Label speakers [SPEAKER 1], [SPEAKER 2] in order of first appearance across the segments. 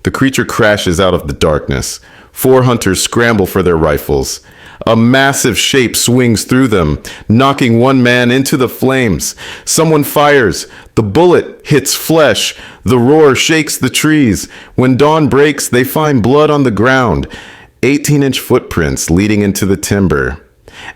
[SPEAKER 1] The creature crashes out of the darkness. 4 hunters scramble for their rifles. A massive shape swings through them, knocking one man into the flames. Someone fires. The bullet hits flesh. The roar shakes the trees. When dawn breaks, they find blood on the ground, 18-inch footprints leading into the timber,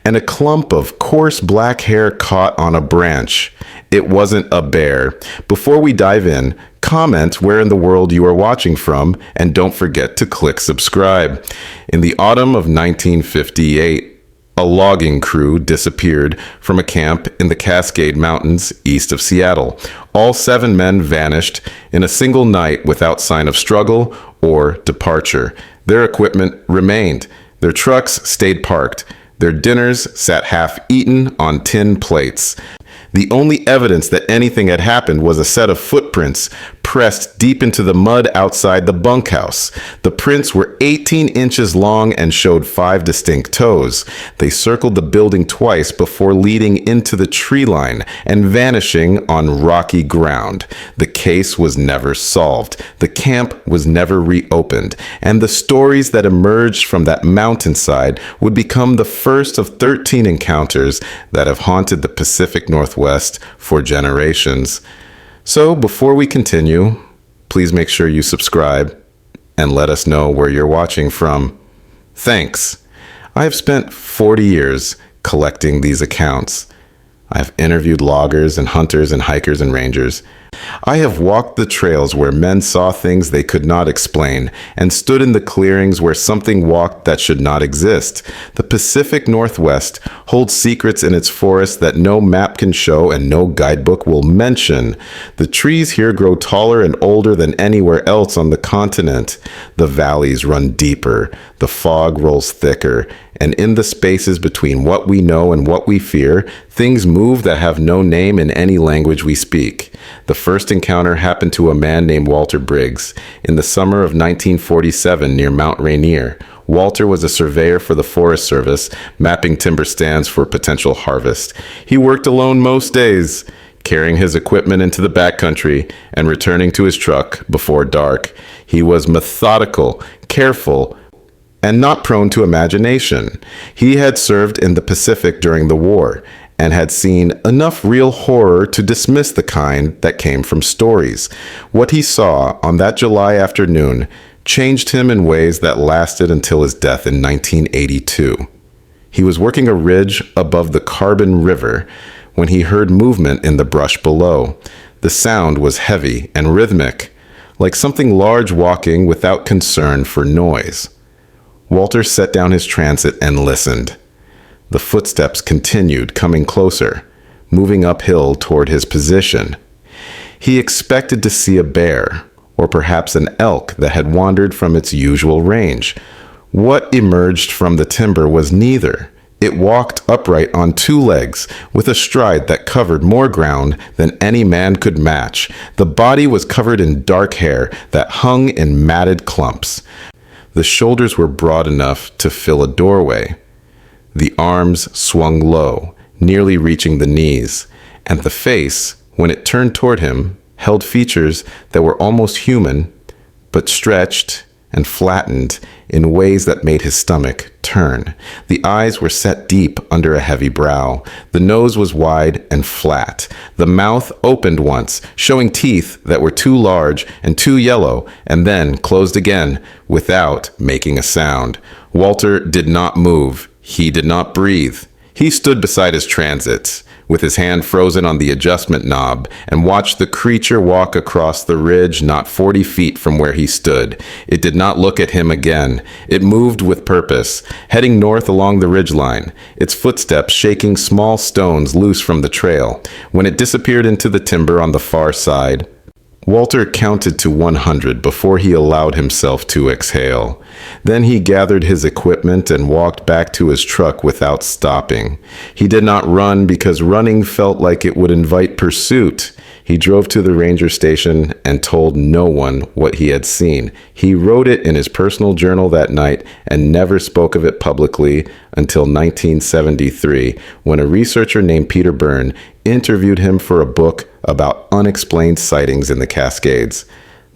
[SPEAKER 1] and a clump of coarse black hair caught on a branch. It wasn't a bear. Before we dive in, comment where in the world you are watching from, and don't forget to click subscribe. In the autumn of 1958, a logging crew disappeared from a camp in the Cascade Mountains east of Seattle. All 7 men vanished in a single night without sign of struggle or departure. Their equipment remained. Their trucks stayed parked. Their dinners sat half-eaten on tin plates. The only evidence that anything had happened was a set of footprints pressed deep into the mud outside the bunkhouse. The prints were 18 inches long and showed 5 distinct toes. They circled the building twice before leading into the tree line and vanishing on rocky ground. The case was never solved. The camp was never reopened, and the stories that emerged from that mountainside would become the first of 13 encounters that have haunted the Pacific Northwest for generations. So before we continue, please make sure you subscribe and let us know where you're watching from. Thanks. I have spent 40 years collecting these accounts. I have interviewed loggers and hunters and hikers and rangers. I have walked the trails where men saw things they could not explain and stood in the clearings where something walked that should not exist. The Pacific Northwest holds secrets in its forests that no map can show and no guidebook will mention. The trees here grow taller and older than anywhere else on the continent. The valleys run deeper. The fog rolls thicker. And in the spaces between what we know and what we fear, things move that have no name in any language we speak. The first encounter happened to a man named Walter Briggs in the summer of 1947 near Mount Rainier. Walter was a surveyor for the Forest Service, mapping timber stands for potential harvest. He worked alone most days, carrying his equipment into the backcountry and returning to his truck before dark. He was methodical, careful, and not prone to imagination. He had served in the Pacific during the war and had seen enough real horror to dismiss the kind that came from stories. What he saw on that July afternoon changed him in ways that lasted until his death in 1982. He was working a ridge above the Carbon River when he heard movement in the brush below. The sound was heavy and rhythmic, like something large walking without concern for noise. Walter set down his transit and listened. The footsteps continued, coming closer, moving uphill toward his position. He expected to see a bear, or perhaps an elk that had wandered from its usual range. What emerged from the timber was neither. It walked upright on 2 legs, with a stride that covered more ground than any man could match. The body was covered in dark hair that hung in matted clumps. The shoulders were broad enough to fill a doorway. The arms swung low, nearly reaching the knees, and the face, when it turned toward him, held features that were almost human, but stretched and flattened in ways that made his stomach turn. The eyes were set deep under a heavy brow. The nose was wide and flat. The mouth opened once, showing teeth that were too large and too yellow, and then closed again without making a sound. Walter did not move. He did not breathe. He stood beside his transit, with his hand frozen on the adjustment knob, and watched the creature walk across the ridge not 40 feet from where he stood. It did not look at him again. It moved with purpose, heading north along the ridgeline, its footsteps shaking small stones loose from the trail. When it disappeared into the timber on the far side, Walter counted to 100 before he allowed himself to exhale. Then he gathered his equipment and walked back to his truck without stopping. He did not run because running felt like it would invite pursuit. He drove to the ranger station and told no one what he had seen. He wrote it in his personal journal that night and never spoke of it publicly until 1973, when a researcher named Peter Byrne interviewed him for a book about unexplained sightings in the Cascades.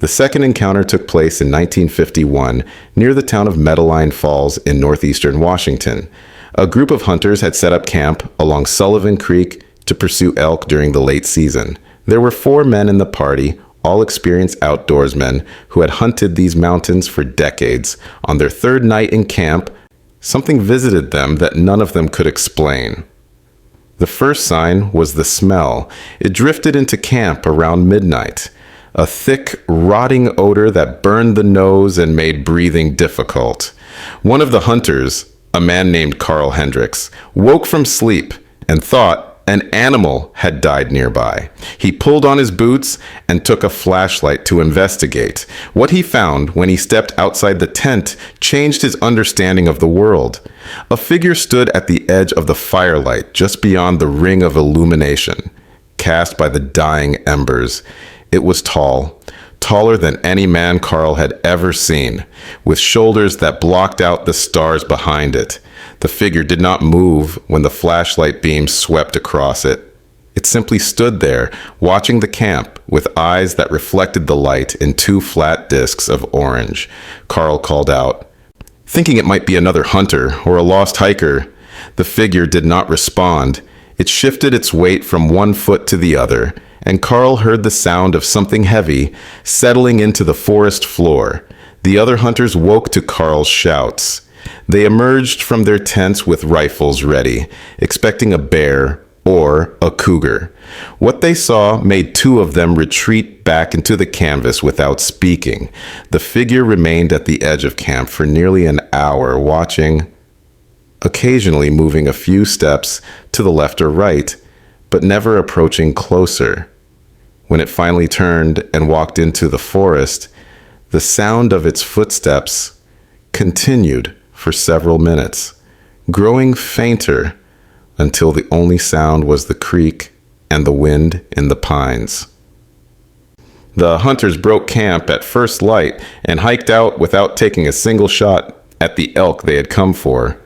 [SPEAKER 1] The second encounter took place in 1951 near the town of Medellin Falls in northeastern Washington. A group of hunters had set up camp along Sullivan Creek to pursue elk during the late season. There were 4 men in the party, all experienced outdoorsmen who had hunted these mountains for decades. On their third night in camp, something visited them that none of them could explain. The first sign was the smell. It drifted into camp around midnight. A thick, rotting odor that burned the nose and made breathing difficult. One of the hunters, a man named Carl Hendricks, woke from sleep and thought an animal had died nearby. He pulled on his boots and took a flashlight to investigate. What he found when he stepped outside the tent changed his understanding of the world. A figure stood at the edge of the firelight just beyond the ring of illumination, cast by the dying embers. It was tall, taller than any man Carl had ever seen, with shoulders that blocked out the stars behind it. The figure did not move when the flashlight beam swept across it. It simply stood there, watching the camp, with eyes that reflected the light in 2 flat discs of orange. Carl called out, thinking it might be another hunter or a lost hiker. The figure did not respond. It shifted its weight from one foot to the other, and Carl heard the sound of something heavy settling into the forest floor. The other hunters woke to Carl's shouts. They emerged from their tents with rifles ready, expecting a bear or a cougar. What they saw made 2 of them retreat back into the canvas without speaking. The figure remained at the edge of camp for nearly an hour, watching, occasionally moving a few steps to the left or right, but never approaching closer. When it finally turned and walked into the forest, the sound of its footsteps continued for several minutes, growing fainter until the only sound was the creak and the wind in the pines. The hunters broke camp at first light and hiked out without taking a single shot at the elk they had come for.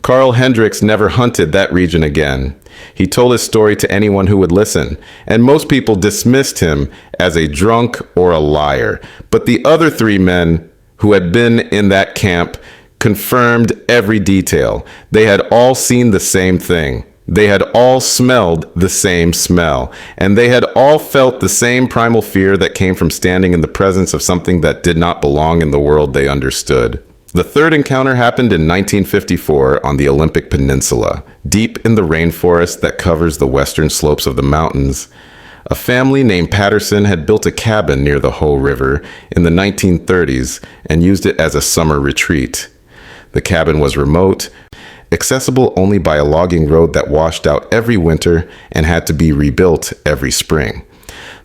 [SPEAKER 1] Carl Hendricks never hunted that region again. He told his story to anyone who would listen, and most people dismissed him as a drunk or a liar. But the other 3 men who had been in that camp confirmed every detail. They had all seen the same thing. They had all smelled the same smell, and they had all felt the same primal fear that came from standing in the presence of something that did not belong in the world they understood. The third encounter happened in 1954 on the Olympic Peninsula, deep in the rainforest that covers the western slopes of the mountains. A family named Patterson had built a cabin near the Hoh River in the 1930s and used it as a summer retreat. The cabin was remote, accessible only by a logging road that washed out every winter and had to be rebuilt every spring.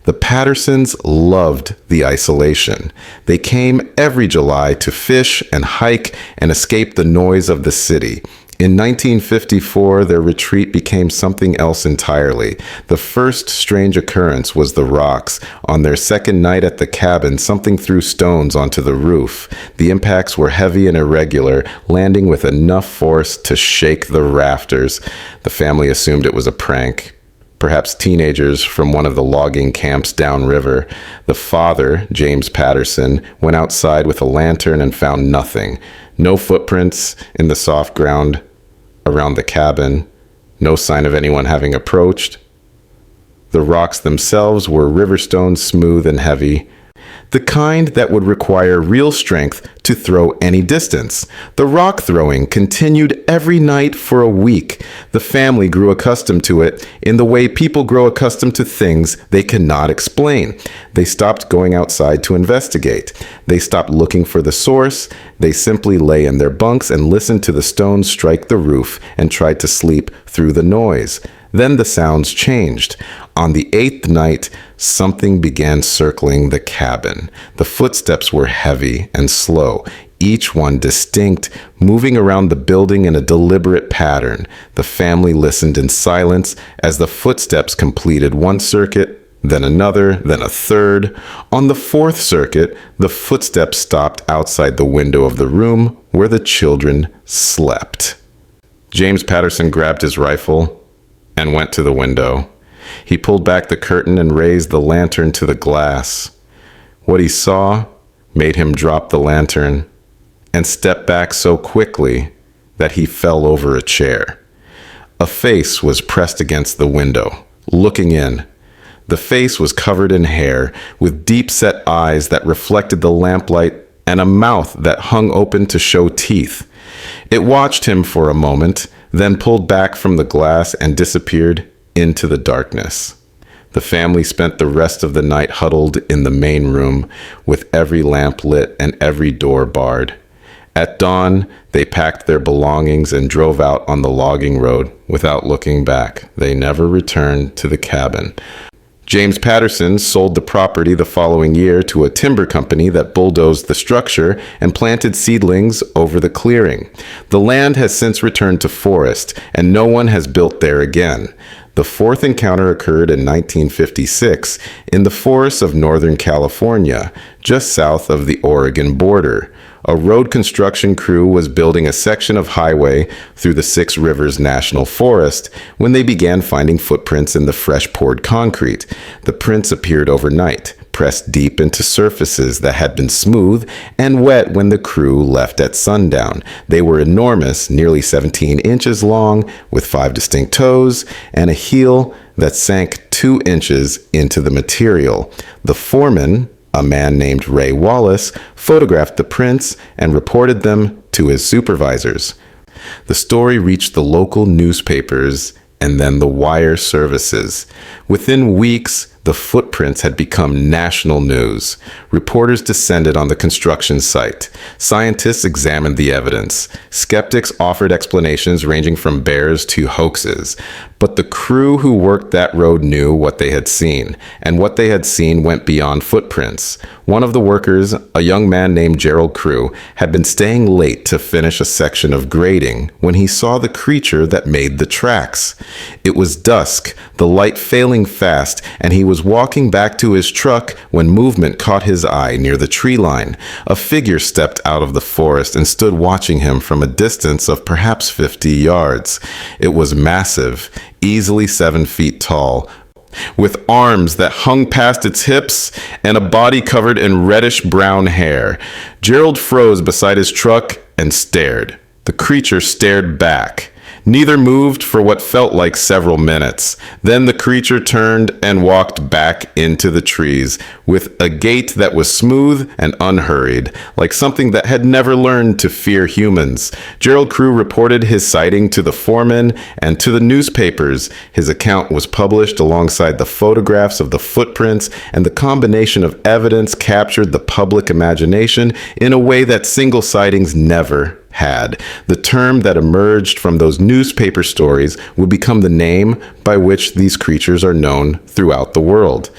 [SPEAKER 1] The Pattersons loved the isolation. They came every July to fish and hike and escape the noise of the city. In 1954, their retreat became something else entirely. The first strange occurrence was the rocks. On their second night at the cabin, something threw stones onto the roof. The impacts were heavy and irregular, landing with enough force to shake the rafters. The family assumed it was a prank. Perhaps teenagers from one of the logging camps downriver. The father, James Patterson, went outside with a lantern and found nothing. No footprints in the soft ground around the cabin. No sign of anyone having approached. The rocks themselves were river stones, smooth and heavy. The kind that would require real strength to throw any distance. The rock throwing continued every night for a week. The family grew accustomed to it in the way people grow accustomed to things they cannot explain. They stopped going outside to investigate. They stopped looking for the source. They simply lay in their bunks and listened to the stones strike the roof and tried to sleep through the noise. Then the sounds changed. On the 8th night, something began circling the cabin. The footsteps were heavy and slow, each one distinct, moving around the building in a deliberate pattern. The family listened in silence as the footsteps completed one circuit, then another, then a third. On the 4th circuit, the footsteps stopped outside the window of the room where the children slept. James Patterson grabbed his rifle and went to the window. He pulled back the curtain and raised the lantern to the glass. What he saw made him drop the lantern and step back so quickly that he fell over a chair. A face was pressed against the window, looking in. The face was covered in hair, with deep-set eyes that reflected the lamplight and a mouth that hung open to show teeth. It watched him for a moment, then pulled back from the glass and disappeared into the darkness. The family spent the rest of the night huddled in the main room, with every lamp lit and every door barred. At dawn, they packed their belongings and drove out on the logging road without looking back. They never returned to the cabin. James Patterson sold the property the following year to a timber company that bulldozed the structure and planted seedlings over the clearing. The land has since returned to forest, and no one has built there again. The fourth encounter occurred in 1956 in the forests of Northern California, just south of the Oregon border. A road construction crew was building a section of highway through the Six Rivers National Forest when they began finding footprints in the fresh-poured concrete. The prints appeared overnight, pressed deep into surfaces that had been smooth and wet when the crew left at sundown. They were enormous, nearly 17 inches long, with 5 distinct toes and a heel that sank 2 inches into the material. The foreman, a man named Ray Wallace, photographed the prints and reported them to his supervisors. The story reached the local newspapers and then the wire services. Within weeks, the footprints had become national news. Reporters descended on the construction site. Scientists examined the evidence. Skeptics offered explanations ranging from bears to hoaxes. But the crew who worked that road knew what they had seen, and what they had seen went beyond footprints. One of the workers, a young man named Gerald Crew, had been staying late to finish a section of grading when he saw the creature that made the tracks. It was dusk, the light failing fast, and he was walking back to his truck when movement caught his eye near the tree line. A figure stepped out of the forest and stood watching him from a distance of perhaps 50 yards. It was massive, easily 7 feet tall, with arms that hung past its hips and a body covered in reddish-brown hair. Gerald froze beside his truck and stared. The creature stared back. Neither moved for what felt like several minutes. Then the creature turned and walked back into the trees with a gait that was smooth and unhurried, like something that had never learned to fear humans. Gerald Crew reported his sighting to the foreman and to the newspapers. His account was published alongside the photographs of the footprints, and the combination of evidence captured the public imagination in a way that single sightings never had. The term that emerged from those newspaper stories would become the name by which these creatures are known throughout the world.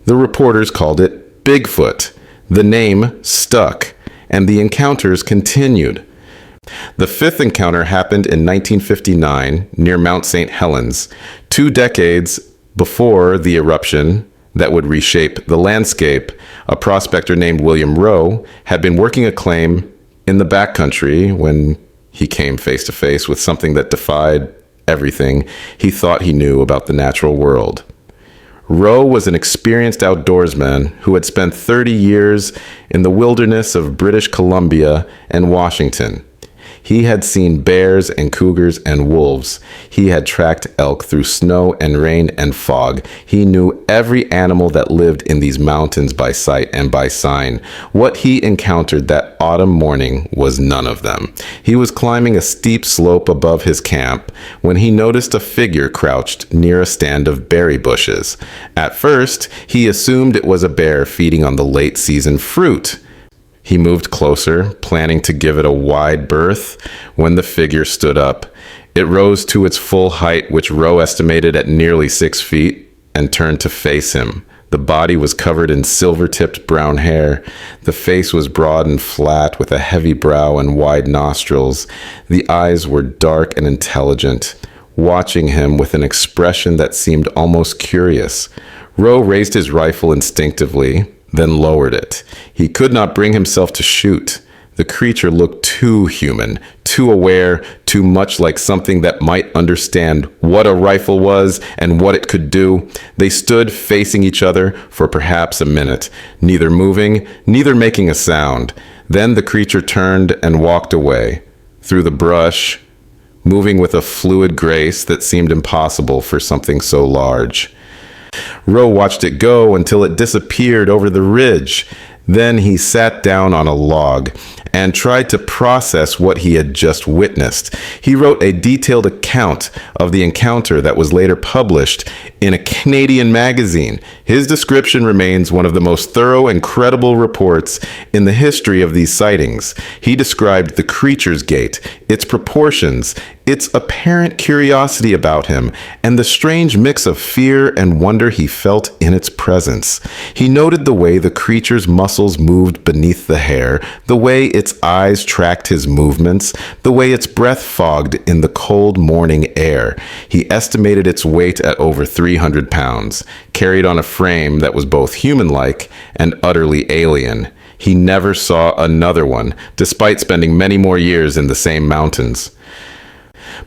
[SPEAKER 1] The reporters called it Bigfoot. The name stuck, and the encounters continued. The fifth encounter happened in 1959 near Mount St. Helens, 2 decades before the eruption that would reshape the landscape. A prospector named William Rowe had been working a claim in the backcountry when he came face to face with something that defied everything he thought he knew about the natural world. Rowe was an experienced outdoorsman who had spent 30 years in the wilderness of British Columbia and Washington. He had seen bears and cougars and wolves. He had tracked elk through snow and rain and fog. He knew every animal that lived in these mountains by sight and by sign. What he encountered that autumn morning was none of them. He was climbing a steep slope above his camp when he noticed a figure crouched near a stand of berry bushes. At first, he assumed it was a bear feeding on the late season fruit. He moved closer, planning to give it a wide berth, when the figure stood up. It rose to its full height, which Rowe estimated at nearly 6 feet, and turned to face him. The body was covered in silver-tipped brown hair. The face was broad and flat, with a heavy brow and wide nostrils. The eyes were dark and intelligent, watching him with an expression that seemed almost curious. Rowe raised his rifle instinctively, then lowered it. He could not bring himself to shoot. The creature looked too human, too aware, too much like something that might understand what a rifle was and what it could do. They stood facing each other for perhaps a minute, neither moving, neither making a sound. Then the creature turned and walked away, through the brush, moving with a fluid grace that seemed impossible for something so large. Roe watched it go until it disappeared over the ridge. Then he sat down on a log and tried to process what he had just witnessed. He wrote a detailed account of the encounter that was later published in a Canadian magazine. His description remains one of the most thorough and credible reports in the history of these sightings. He described the creature's gait, its proportions, its apparent curiosity about him, and the strange mix of fear and wonder he felt in its presence. He noted the way the creature's muscles moved beneath the hair, the way its eyes tracked his movements, the way its breath fogged in the cold morning air. He estimated its weight at over 300 pounds, carried on a frame that was both human-like and utterly alien. He never saw another one, despite spending many more years in the same mountains.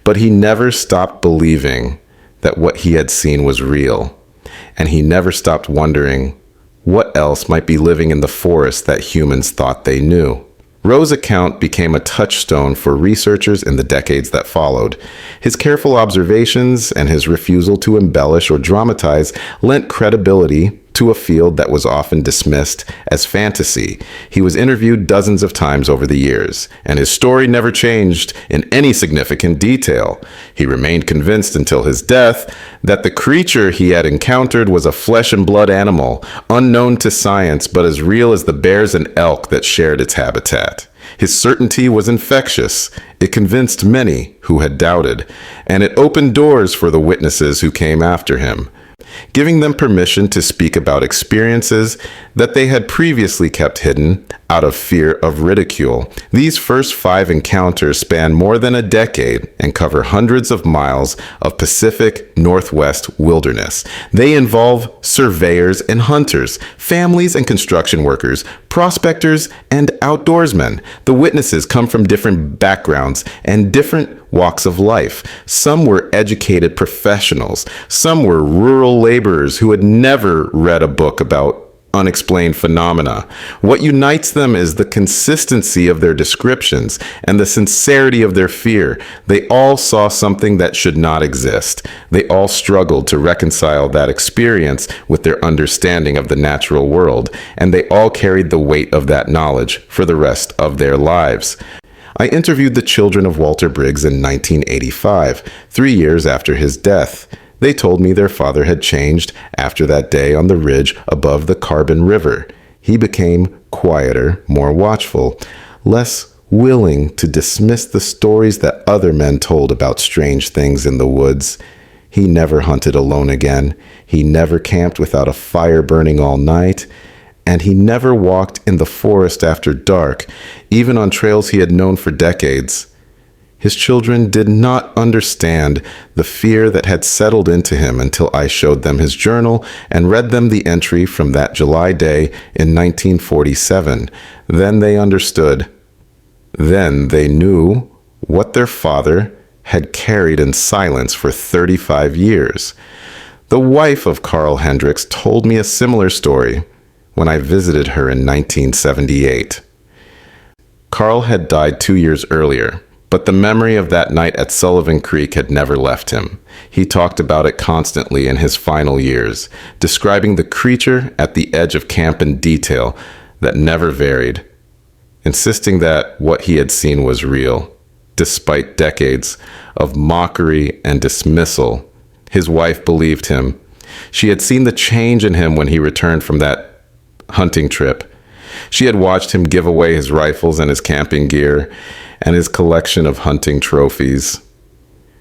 [SPEAKER 1] But he never stopped believing that what he had seen was real, and he never stopped wondering what else might be living in the forest that humans thought they knew. Roe's account became a touchstone for researchers in the decades that followed. His careful observations and his refusal to embellish or dramatize lent credibility to a field that was often dismissed as fantasy. He was interviewed dozens of times over the years, and his story never changed in any significant detail. He remained convinced until his death that the creature he had encountered was a flesh and blood animal, unknown to science but as real as the bears and elk that shared its habitat. His certainty was infectious. It convinced many who had doubted, and it opened doors for the witnesses who came after him, giving them permission to speak about experiences that they had previously kept hidden out of fear of ridicule. These first 5 encounters span more than a decade and cover hundreds of miles of Pacific Northwest wilderness. They involve surveyors and hunters, families and construction workers, prospectors and outdoorsmen. The witnesses come from different backgrounds and different walks of life. Some were educated professionals. Some were rural laborers who had never read a book about unexplained phenomena. What unites them is the consistency of their descriptions and the sincerity of their fear. They all saw something that should not exist. They all struggled to reconcile that experience with their understanding of the natural world, and they all carried the weight of that knowledge for the rest of their lives. I interviewed the children of Walter Briggs in 1985, 3 years after his death. They told me their father had changed after that day on the ridge above the Carbon River. He became quieter, more watchful, less willing to dismiss the stories that other men told about strange things in the woods. He never hunted alone again. He never camped without a fire burning all night. And he never walked in the forest after dark, even on trails he had known for decades. His children did not understand the fear that had settled into him until I showed them his journal and read them the entry from that July day in 1947. Then they understood. Then they knew what their father had carried in silence for 35 years. The wife of Carl Hendricks told me a similar story when I visited her in 1978. Carl had died 2 years earlier, but the memory of that night at Sullivan Creek had never left him. He talked about it constantly in his final years, describing the creature at the edge of camp in detail that never varied, insisting that what he had seen was real, despite decades of mockery and dismissal. His wife believed him. She had seen the change in him when he returned from that hunting trip. She had watched him give away his rifles and his camping gear and his collection of hunting trophies.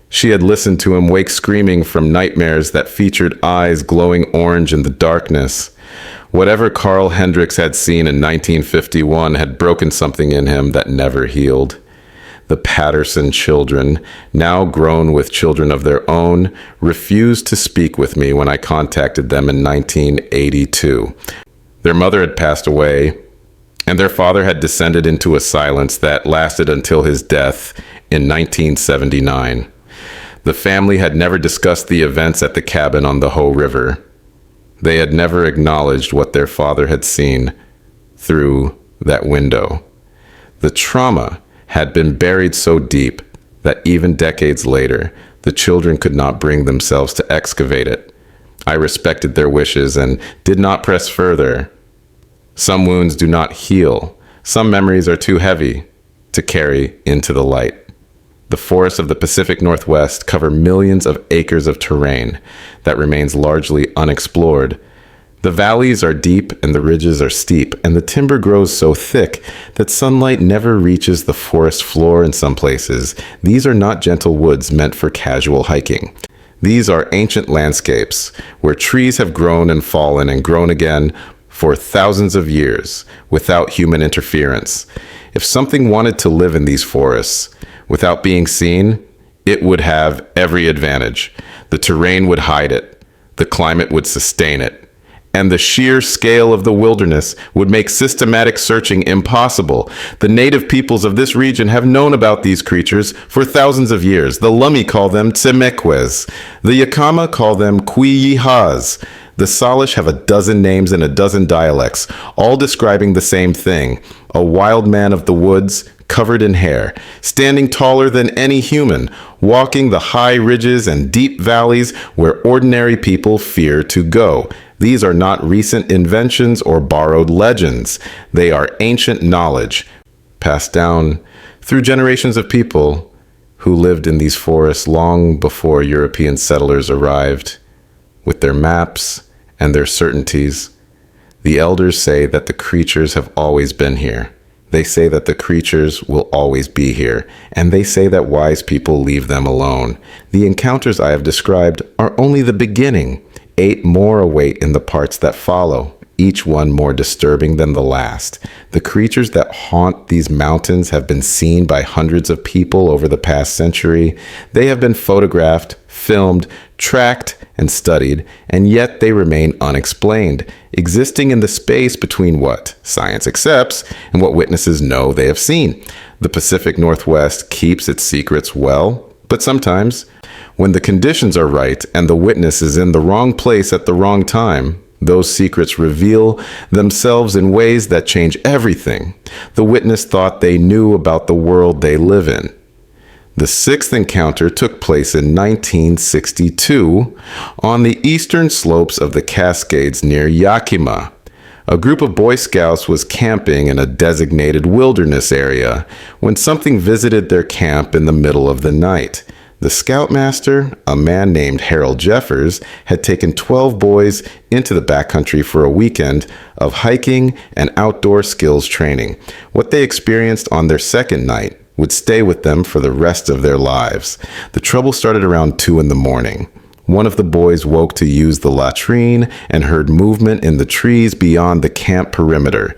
[SPEAKER 1] She had listened to him wake screaming from nightmares that featured eyes glowing orange in the darkness. Whatever Carl Hendricks had seen in 1951 had broken something in him that never healed. The Patterson children, now grown with children of their own, refused to speak with me when I contacted them in 1982. Their mother had passed away, and their father had descended into a silence that lasted until his death in 1979. The family had never discussed the events at the cabin on the Ho River. They had never acknowledged what their father had seen through that window. The trauma had been buried so deep that even decades later, the children could not bring themselves to excavate it. I respected their wishes and did not press further. Some wounds do not heal. Some memories are too heavy to carry into the light. The forests of the Pacific Northwest cover millions of acres of terrain that remains largely unexplored. The valleys are deep and the ridges are steep, and the timber grows so thick that sunlight never reaches the forest floor in some places. These are not gentle woods meant for casual hiking. These are ancient landscapes where trees have grown and fallen and grown again for thousands of years without human interference. If something wanted to live in these forests without being seen, it would have every advantage. The terrain would hide it, the climate would sustain it, and the sheer scale of the wilderness would make systematic searching impossible. The native peoples of this region have known about these creatures for thousands of years. The Lummi call them Tsemekwes. The Yakama call them Kwiyihas. The Salish have a dozen names and a dozen dialects, all describing the same thing: a wild man of the woods, covered in hair, standing taller than any human, walking the high ridges and deep valleys where ordinary people fear to go. These are not recent inventions or borrowed legends. They are ancient knowledge, passed down through generations of people who lived in these forests long before European settlers arrived. With their maps and their certainties, the elders say that the creatures have always been here. They say that the creatures will always be here, and they say that wise people leave them alone. The encounters I have described are only the beginning. 8 more await in the parts that follow, each one more disturbing than the last. The creatures that haunt these mountains have been seen by hundreds of people over the past century. They have been photographed, filmed, tracked, and studied, and yet they remain unexplained, existing in the space between what science accepts and what witnesses know they have seen. The Pacific Northwest keeps its secrets well, but sometimes, when the conditions are right and the witness is in the wrong place at the wrong time, those secrets reveal themselves in ways that change everything. The witness thought they knew about the world they live in. The 6th encounter took place in 1962 on the eastern slopes of the Cascades near Yakima. A group of Boy Scouts was camping in a designated wilderness area when something visited their camp in the middle of the night. The scoutmaster, a man named Harold Jeffers, had taken 12 boys into the backcountry for a weekend of hiking and outdoor skills training. What they experienced on their second night would stay with them for the rest of their lives. The trouble started around 2 in the morning. One of the boys woke to use the latrine and heard movement in the trees beyond the camp perimeter.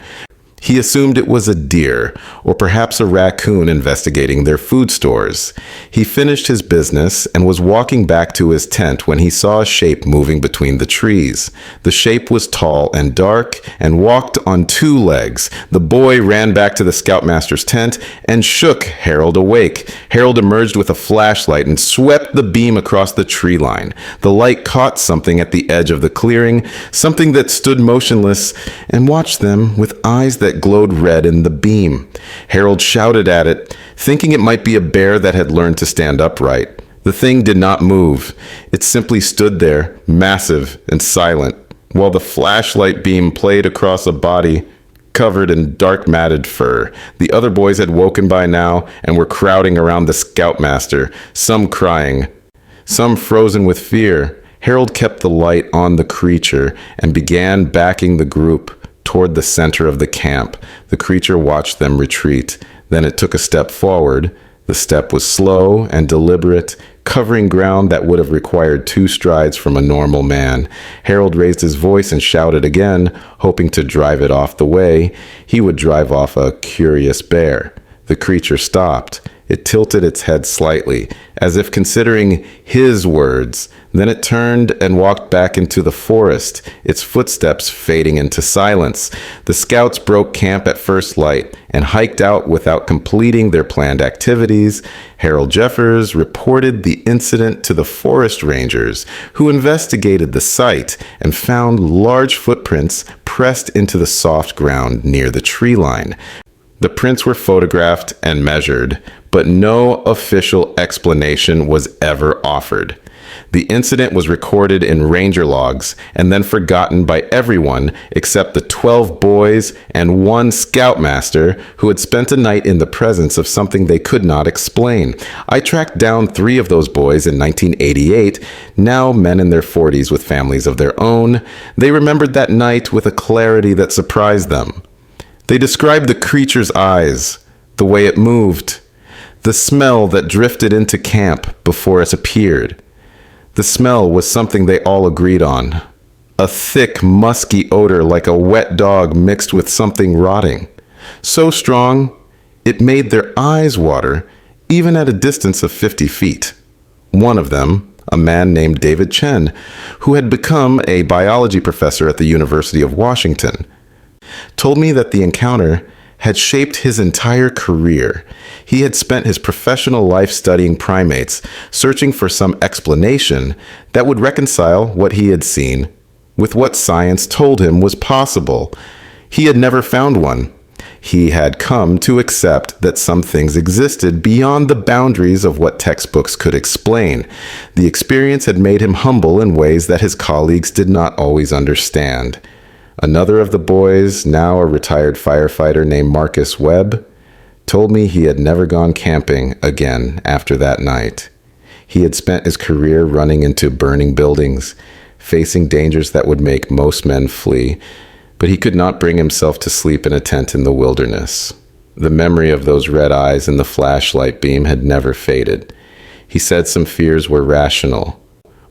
[SPEAKER 1] He assumed it was a deer or perhaps a raccoon investigating their food stores. He finished his business and was walking back to his tent when he saw a shape moving between the trees. The shape was tall and dark and walked on 2 legs. The boy ran back to the scoutmaster's tent and shook Harold awake. Harold emerged with a flashlight and swept the beam across the tree line. The light caught something at the edge of the clearing, something that stood motionless, and watched them with eyes that glowed red in the beam. Harold shouted at it, thinking it might be a bear that had learned to stand upright. The thing did not move. It simply stood there, massive and silent, while the flashlight beam played across a body covered in dark matted fur. The other boys had woken by now and were crowding around the scoutmaster, some crying, some frozen with fear. Harold kept the light on the creature and began backing the group toward the center of the camp. The creature watched them retreat. Then it took a step forward. The step was slow and deliberate, covering ground that would have required 2 strides from a normal man. Harold raised his voice and shouted again, hoping to drive it off the way he would drive off a curious bear. The creature stopped. It tilted its head slightly, as if considering his words. Then it turned and walked back into the forest, its footsteps fading into silence. The scouts broke camp at first light and hiked out without completing their planned activities. Harold Jeffers reported the incident to the forest rangers, who investigated the site and found large footprints pressed into the soft ground near the tree line. The prints were photographed and measured, but no official explanation was ever offered. The incident was recorded in ranger logs and then forgotten by everyone except the 12 boys and one scoutmaster who had spent a night in the presence of something they could not explain. I tracked down 3 of those boys in 1988, now men in their 40s with families of their own. They remembered that night with a clarity that surprised them. They described the creature's eyes, the way it moved, the smell that drifted into camp before it appeared. The smell was something they all agreed on. A thick, musky odor like a wet dog mixed with something rotting. So strong, it made their eyes water, even at a distance of 50 feet. One of them, a man named David Chen, who had become a biology professor at the University of Washington, told me that the encounter had shaped his entire career. He had spent his professional life studying primates, searching for some explanation that would reconcile what he had seen with what science told him was possible. He had never found one. He had come to accept that some things existed beyond the boundaries of what textbooks could explain. The experience had made him humble in ways that his colleagues did not always understand. Another of the boys, now a retired firefighter named Marcus Webb, told me he had never gone camping again after that night. He had spent his career running into burning buildings, facing dangers that would make most men flee, but he could not bring himself to sleep in a tent in the wilderness. The memory of those red eyes in the flashlight beam had never faded. He said some fears were rational,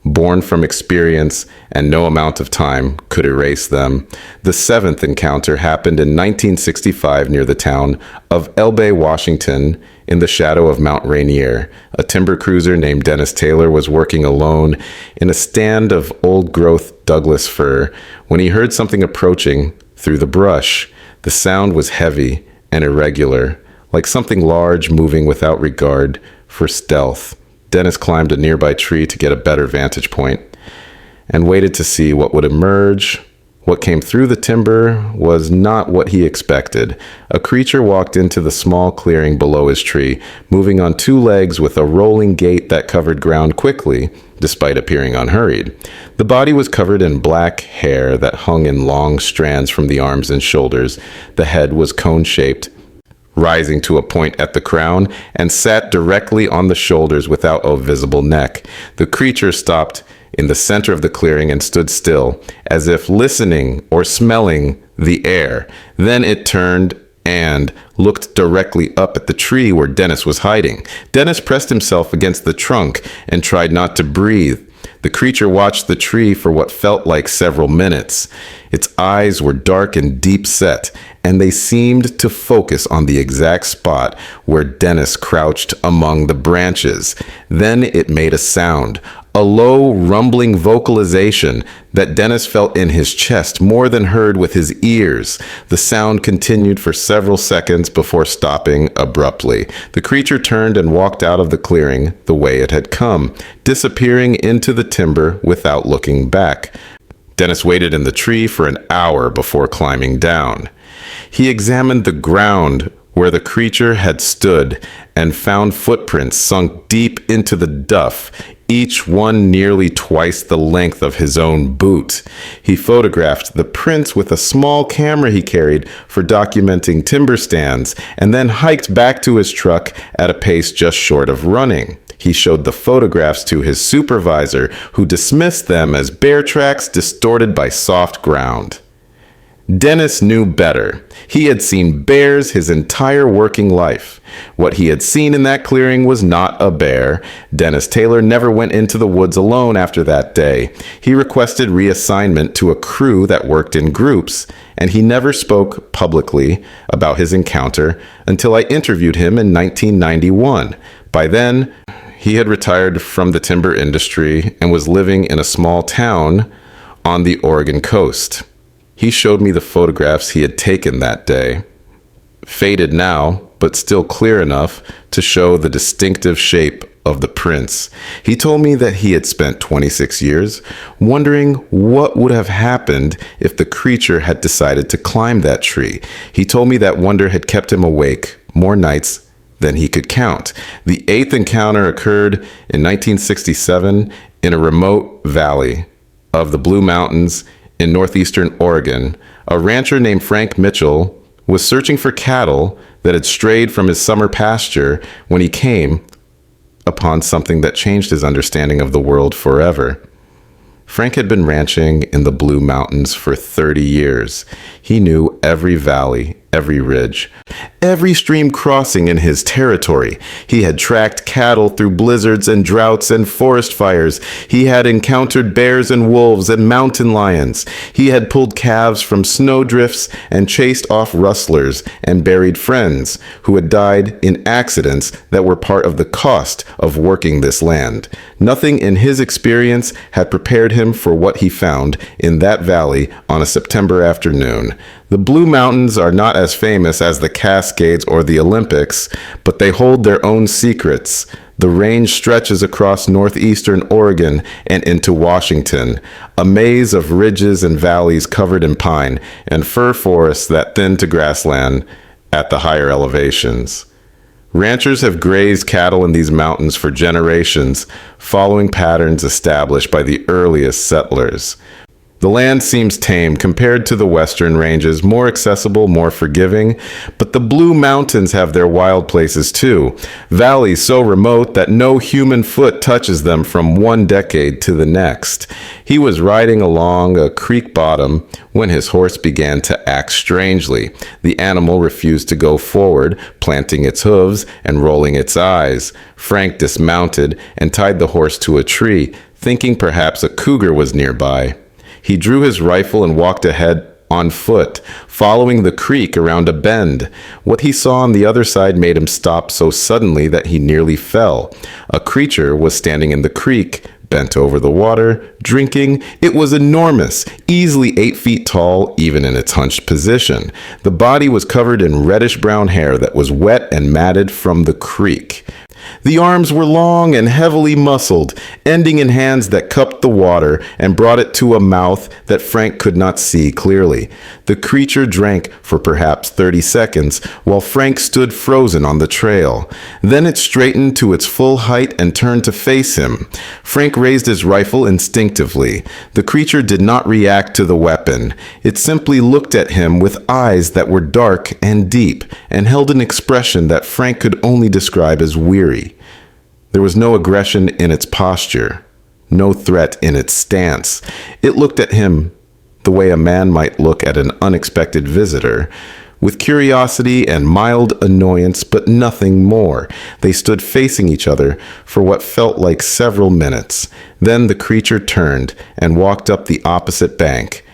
[SPEAKER 1] born from experience, and no amount of time could erase them. The 7th encounter happened in 1965 near the town of Elbe, Washington, in the shadow of Mount Rainier. A timber cruiser named Dennis Taylor was working alone in a stand of old-growth Douglas fir when he heard something approaching through the brush. The sound was heavy and irregular, like something large moving without regard for stealth. Dennis climbed a nearby tree to get a better vantage point and waited to see what would emerge. What came through the timber was not what he expected. A creature walked into the small clearing below his tree, moving on 2 legs with a rolling gait that covered ground quickly, despite appearing unhurried. The body was covered in black hair that hung in long strands from the arms and shoulders. The head was cone-shaped, rising to a point at the crown, and sat directly on the shoulders without a visible neck. The creature stopped in the center of the clearing and stood still, as if listening or smelling the air. Then it turned and looked directly up at the tree where Dennis was hiding. Dennis pressed himself against the trunk and tried not to breathe. The creature watched the tree for what felt like several minutes. Its eyes were dark and deep-set, and they seemed to focus on the exact spot where Dennis crouched among the branches. Then it made a sound, a low, rumbling vocalization that Dennis felt in his chest more than heard with his ears. The sound continued for several seconds before stopping abruptly. The creature turned and walked out of the clearing the way it had come, disappearing into the timber without looking back. Dennis waited in the tree for an hour before climbing down. He examined the ground where the creature had stood and found footprints sunk deep into the duff, each one nearly twice the length of his own boot. He photographed the prints with a small camera he carried for documenting timber stands, and then hiked back to his truck at a pace just short of running. He showed the photographs to his supervisor, who dismissed them as bear tracks distorted by soft ground. Dennis knew better. He had seen bears his entire working life. What he had seen in that clearing was not a bear. Dennis Taylor never went into the woods alone after that day. He requested reassignment to a crew that worked in groups, and he never spoke publicly about his encounter until I interviewed him in 1991. By then, he had retired from the timber industry and was living in a small town on the Oregon coast. He showed me the photographs he had taken that day. Faded now, but still clear enough to show the distinctive shape of the prints. He told me that he had spent 26 years wondering what would have happened if the creature had decided to climb that tree. He told me that wonder had kept him awake more nights than he could count. The eighth encounter occurred in 1967 in a remote valley of the Blue Mountains in northeastern Oregon. A rancher named Frank Mitchell was searching for cattle that had strayed from his summer pasture when he came upon something that changed his understanding of the world forever. Frank had been ranching in the Blue Mountains for 30 years. He knew every valley, every ridge, every stream crossing in his territory. He had tracked cattle through blizzards and droughts and forest fires. He had encountered bears and wolves and mountain lions. He had pulled calves from snowdrifts and chased off rustlers and buried friends who had died in accidents that were part of the cost of working this land. Nothing in his experience had prepared him for what he found in that valley on a September afternoon. The Blue Mountains are not as famous as the Cascades or the Olympics, but they hold their own secrets. The range stretches across northeastern Oregon and into Washington, a maze of ridges and valleys covered in pine and fir forests that thin to grassland at the higher elevations. Ranchers have grazed cattle in these mountains for generations, following patterns established by the earliest settlers. The land seems tame compared to the western ranges, more accessible, more forgiving, but the Blue Mountains have their wild places too, valleys so remote that no human foot touches them from one decade to the next. He was riding along a creek bottom when his horse began to act strangely. The animal refused to go forward, planting its hooves and rolling its eyes. Frank dismounted and tied the horse to a tree, thinking perhaps a cougar was nearby. He drew his rifle and walked ahead on foot, following the creek around a bend. What he saw on the other side made him stop so suddenly that he nearly fell. A creature was standing in the creek, bent over the water, drinking. It was enormous, easily 8 feet tall, even in its hunched position. The body was covered in reddish-brown hair that was wet and matted from the creek. The arms were long and heavily muscled, ending in hands that cupped the water and brought it to a mouth that Frank could not see clearly. The creature drank for perhaps 30 seconds, while Frank stood frozen on the trail. Then it straightened to its full height and turned to face him. Frank raised his rifle instinctively. The creature did not react to the weapon. It simply looked at him with eyes that were dark and deep, and held an expression that Frank could only describe as weary. There was no aggression in its posture, no threat in its stance. It looked at him the way a man might look at an unexpected visitor, with curiosity and mild annoyance, but nothing more. They stood facing each other for what felt like several minutes. Then the creature turned and walked up the opposite bank,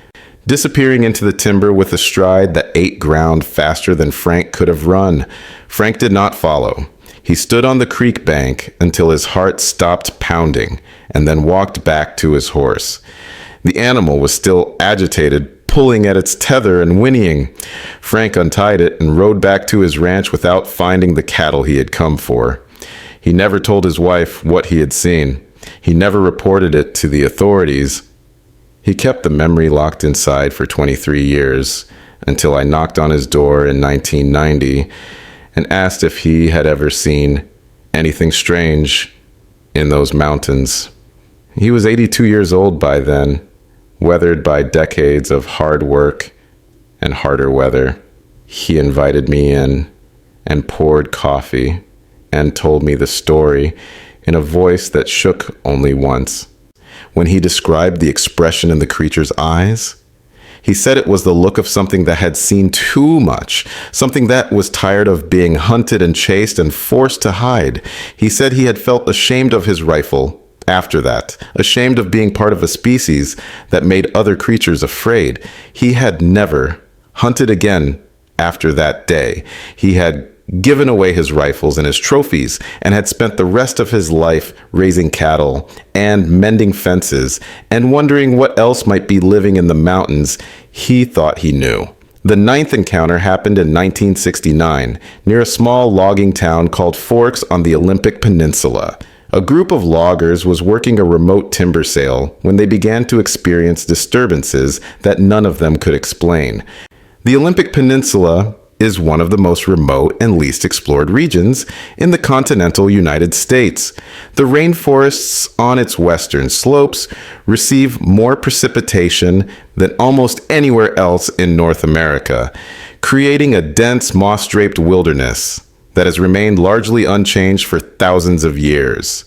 [SPEAKER 1] disappearing into the timber with a stride that ate ground faster than Frank could have run. Frank did not follow. He stood on the creek bank until his heart stopped pounding, and then walked back to his horse. The animal was still agitated, pulling at its tether and whinnying. Frank untied it and rode back to his ranch without finding the cattle he had come for. He never told his wife what he had seen. He never reported it to the authorities. He kept the memory locked inside for 23 years, until I knocked on his door in 1990 and asked if he had ever seen anything strange in those mountains. He was 82 years old by then, weathered by decades of hard work and harder weather. He invited me in and poured coffee and told me the story in a voice that shook only once. When he described the expression in the creature's eyes, He said it was the look of something that had seen too much, something that was tired of being hunted and chased and forced to hide. He said he had felt ashamed of his rifle after that, ashamed of being part of a species that made other creatures afraid. He had never hunted again after that day. He had given away his rifles and his trophies and had spent the rest of his life raising cattle and mending fences and wondering what else might be living in the mountains he thought he knew. The ninth encounter happened in 1969 near a small logging town called Forks on the Olympic Peninsula. A group of loggers was working a remote timber sale when they began to experience disturbances that none of them could explain. The Olympic Peninsula is one of the most remote and least explored regions in the continental United States. The rainforests on its western slopes receive more precipitation than almost anywhere else in North America, creating a dense moss-draped wilderness that has remained largely unchanged for thousands of years.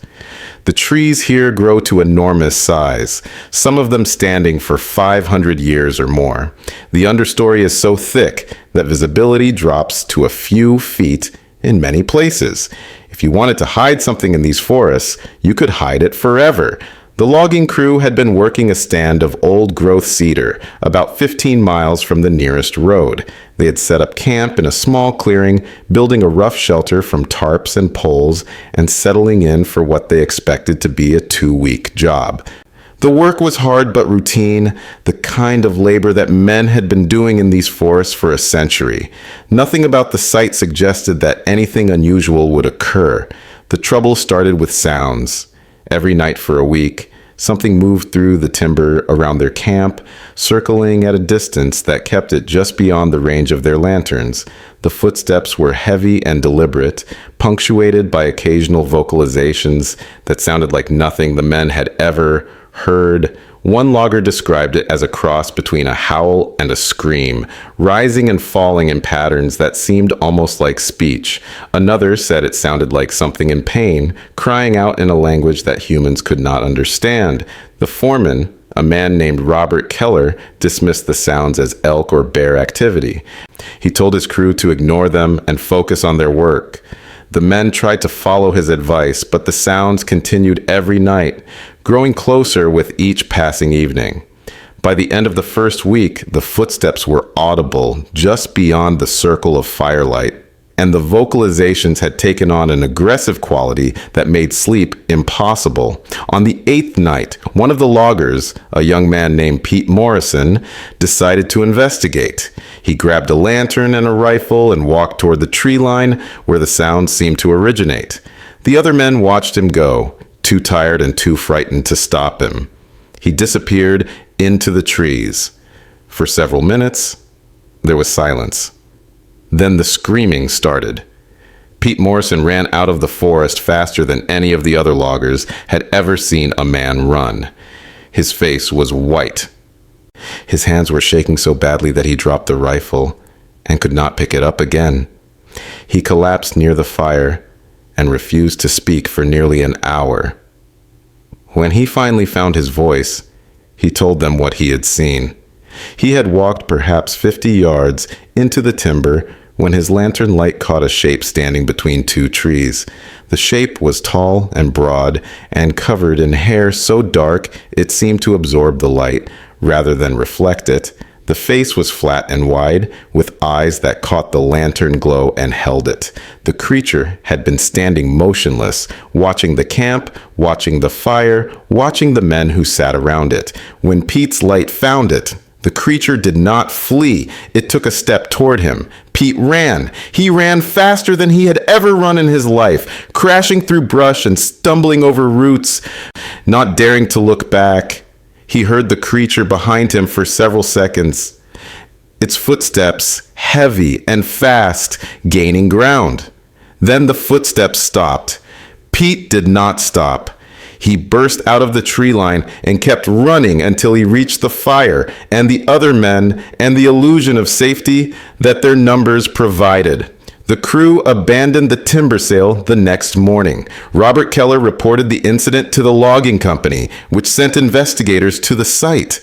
[SPEAKER 1] The trees here grow to enormous size, some of them standing for 500 years or more. The understory is so thick that visibility drops to a few feet in many places. If you wanted to hide something in these forests, you could hide it forever. The logging crew had been working a stand of old-growth cedar about 15 miles from the nearest road. They had set up camp in a small clearing, building a rough shelter from tarps and poles, and settling in for what they expected to be a 2-week job. The work was hard but routine, the kind of labor that men had been doing in these forests for a century. Nothing about the site suggested that anything unusual would occur. The trouble started with sounds. Every night for a week, something moved through the timber around their camp, circling at a distance that kept it just beyond the range of their lanterns. The footsteps were heavy and deliberate, punctuated by occasional vocalizations that sounded like nothing the men had ever heard. One logger described it as a cross between a howl and a scream, rising and falling in patterns that seemed almost like speech. Another said it sounded like something in pain, crying out in a language that humans could not understand. The foreman, a man named Robert Keller, dismissed the sounds as elk or bear activity. He told his crew to ignore them and focus on their work. The men tried to follow his advice, but the sounds continued every night, growing closer with each passing evening. By the end of the first week, the footsteps were audible just beyond the circle of firelight, and the vocalizations had taken on an aggressive quality that made sleep impossible. On the 8th night, one of the loggers, a young man named Pete Morrison, decided to investigate. He grabbed a lantern and a rifle and walked toward the tree line where the sounds seemed to originate. The other men watched him go, too tired and too frightened to stop him. He disappeared into the trees. For several minutes, there was silence. Then the screaming started. Pete Morrison ran out of the forest faster than any of the other loggers had ever seen a man run. His face was white. His hands were shaking so badly that he dropped the rifle and could not pick it up again. He collapsed near the fire and refused to speak for nearly an hour. When he finally found his voice, he told them what he had seen. He had walked perhaps 50 yards into the timber when his lantern light caught a shape standing between two trees. The shape was tall and broad and covered in hair so dark it seemed to absorb the light rather than reflect it. The face was flat and wide, with eyes that caught the lantern glow and held it. The creature had been standing motionless, watching the camp, watching the fire, watching the men who sat around it. When Pete's light found it, the creature did not flee. It took a step toward him. Pete ran. He ran faster than he had ever run in his life, crashing through brush and stumbling over roots, not daring to look back. He heard the creature behind him for several seconds, its footsteps heavy and fast, gaining ground. Then the footsteps stopped. Pete did not stop. He burst out of the tree line and kept running until he reached the fire and the other men and the illusion of safety that their numbers provided. The crew abandoned the timber sale the next morning. Robert Keller reported the incident to the logging company, which sent investigators to the site.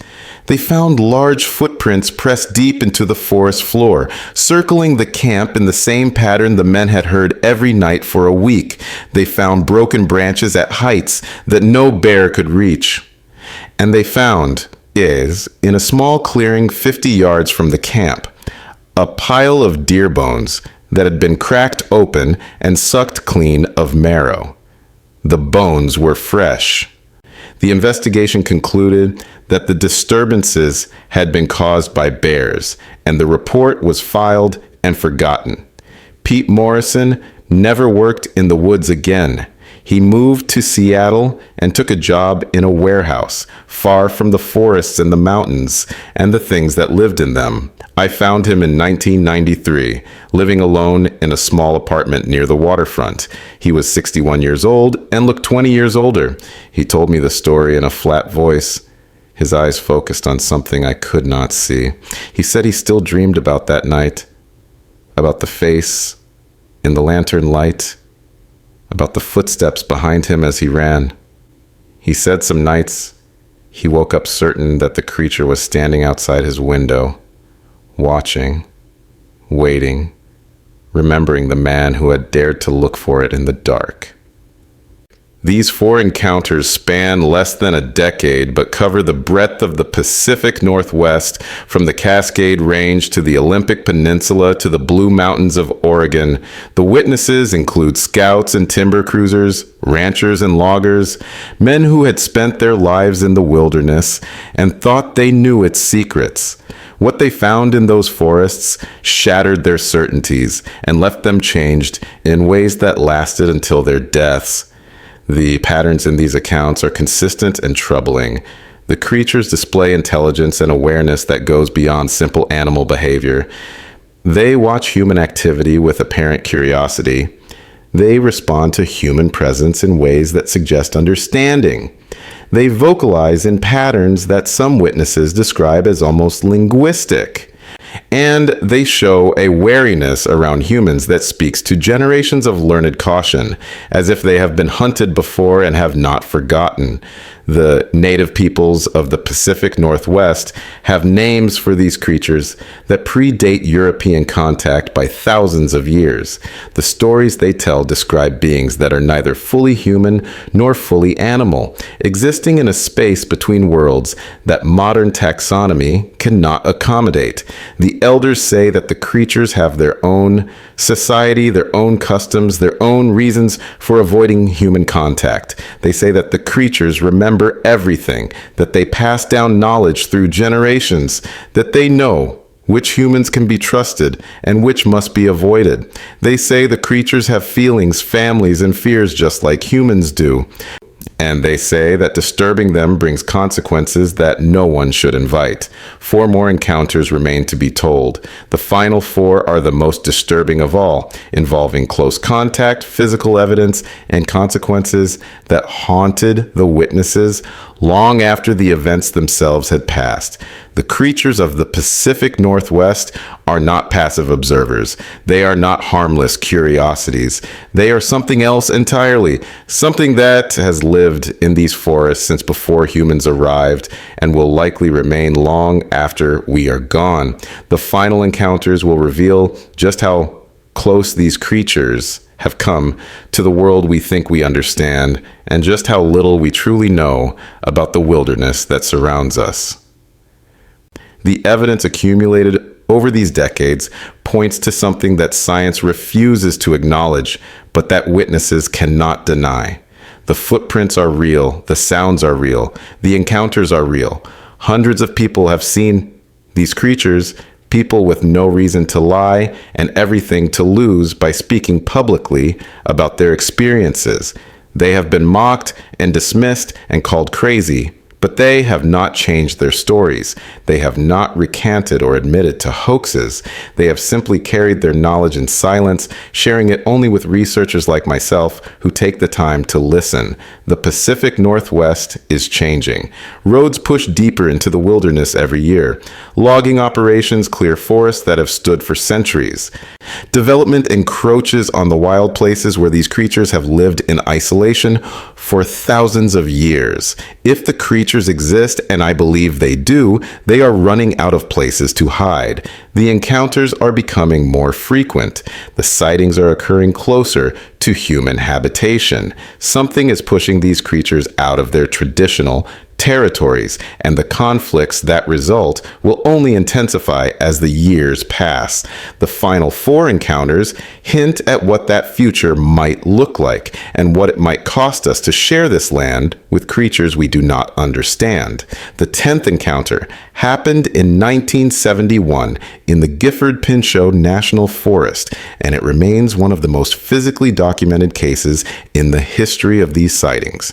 [SPEAKER 1] They found large footprints pressed deep into the forest floor, circling the camp in the same pattern the men had heard every night for a week. They found broken branches at heights that no bear could reach. And they found, in a small clearing 50 yards from the camp, a pile of deer bones that had been cracked open and sucked clean of marrow. The bones were fresh. The investigation concluded that the disturbances had been caused by bears, and the report was filed and forgotten. Pete Morrison never worked in the woods again. He moved to Seattle and took a job in a warehouse, far from the forests and the mountains and the things that lived in them. I found him in 1993, living alone in a small apartment near the waterfront. He was 61 years old and looked 20 years older. He told me the story in a flat voice, his eyes focused on something I could not see. He said he still dreamed about that night, about the face in the lantern light, about the footsteps behind him as he ran. He said some nights he woke up certain that the creature was standing outside his window, watching, waiting, remembering the man who had dared to look for it in the dark. These 4 encounters span less than a decade, but cover the breadth of the Pacific Northwest, from the Cascade Range to the Olympic Peninsula to the Blue Mountains of Oregon. The witnesses include scouts and timber cruisers, ranchers and loggers, men who had spent their lives in the wilderness and thought they knew its secrets. What they found in those forests shattered their certainties and left them changed in ways that lasted until their deaths. The patterns in these accounts are consistent and troubling. The creatures display intelligence and awareness that goes beyond simple animal behavior. They watch human activity with apparent curiosity. They respond to human presence in ways that suggest understanding. They vocalize in patterns that some witnesses describe as almost linguistic. And they show a wariness around humans that speaks to generations of learned caution, as if they have been hunted before and have not forgotten. The native peoples of the Pacific Northwest have names for these creatures that predate European contact by thousands of years. The stories they tell describe beings that are neither fully human nor fully animal, existing in a space between worlds that modern taxonomy cannot accommodate. The elders say that the creatures have their own society, their own customs, their own reasons for avoiding human contact. They say that the creatures remember everything, that they pass down knowledge through generations, that they know which humans can be trusted and which must be avoided. They say the creatures have feelings, families, and fears just like humans do. And they say that disturbing them brings consequences that no one should invite. 4 more encounters remain to be told. The final 4 are the most disturbing of all, involving close contact, physical evidence, and consequences that haunted the witnesses long after the events themselves had passed. The creatures of the Pacific Northwest are not passive observers. They are not harmless curiosities. They are something else entirely, something that has lived in these forests since before humans arrived and will likely remain long after we are gone. The final encounters will reveal just how close these creatures have come to the world we think we understand, and just how little we truly know about the wilderness that surrounds us. The evidence accumulated over these decades points to something that science refuses to acknowledge, but that witnesses cannot deny. The footprints are real, the sounds are real, the encounters are real. Hundreds of people have seen these creatures, people with no reason to lie and everything to lose by speaking publicly about their experiences. They have been mocked and dismissed and called crazy, but they have not changed their stories. They have not recanted or admitted to hoaxes. They have simply carried their knowledge in silence, sharing it only with researchers like myself who take the time to listen. The Pacific Northwest is changing. Roads push deeper into the wilderness every year. Logging operations clear forests that have stood for centuries. Development encroaches on the wild places where these creatures have lived in isolation for thousands of years. If the creatures creatures exist, and I believe they do, they are running out of places to hide. The encounters are becoming more frequent. The sightings are occurring closer to human habitation. Something is pushing these creatures out of their traditional territories, and the conflicts that result will only intensify as the years pass. The final 4 encounters hint at what that future might look like and what it might cost us to share this land with creatures we do not understand. The 10th encounter happened in 1971 in the Gifford-Pinchot National Forest, and it remains one of the most physically documented cases in the history of these sightings.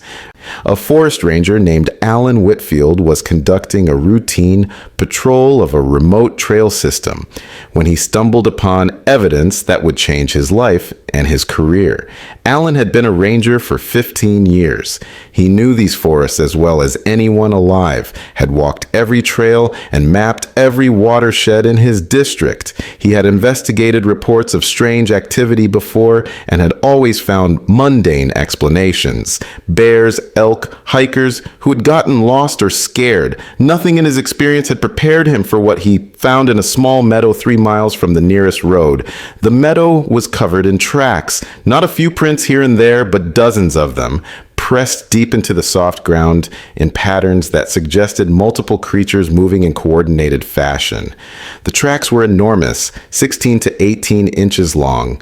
[SPEAKER 1] A forest ranger named Alan Whitfield was conducting a routine patrol of a remote trail system when he stumbled upon evidence that would change his life and his career. Alan had been a ranger for 15 years. He knew these forests as well as anyone alive, had walked every trail and mapped every watershed in his district. He had investigated reports of strange activity before and had always found mundane explanations. Bears, elk, hikers who had gotten lost or scared. Nothing in his experience had prepared him for what he found in a small meadow 3 miles from the nearest road. The meadow was covered in tracks, not a few prints here and there, but dozens of them, pressed deep into the soft ground in patterns that suggested multiple creatures moving in coordinated fashion. The tracks were enormous, 16 to 18 inches long,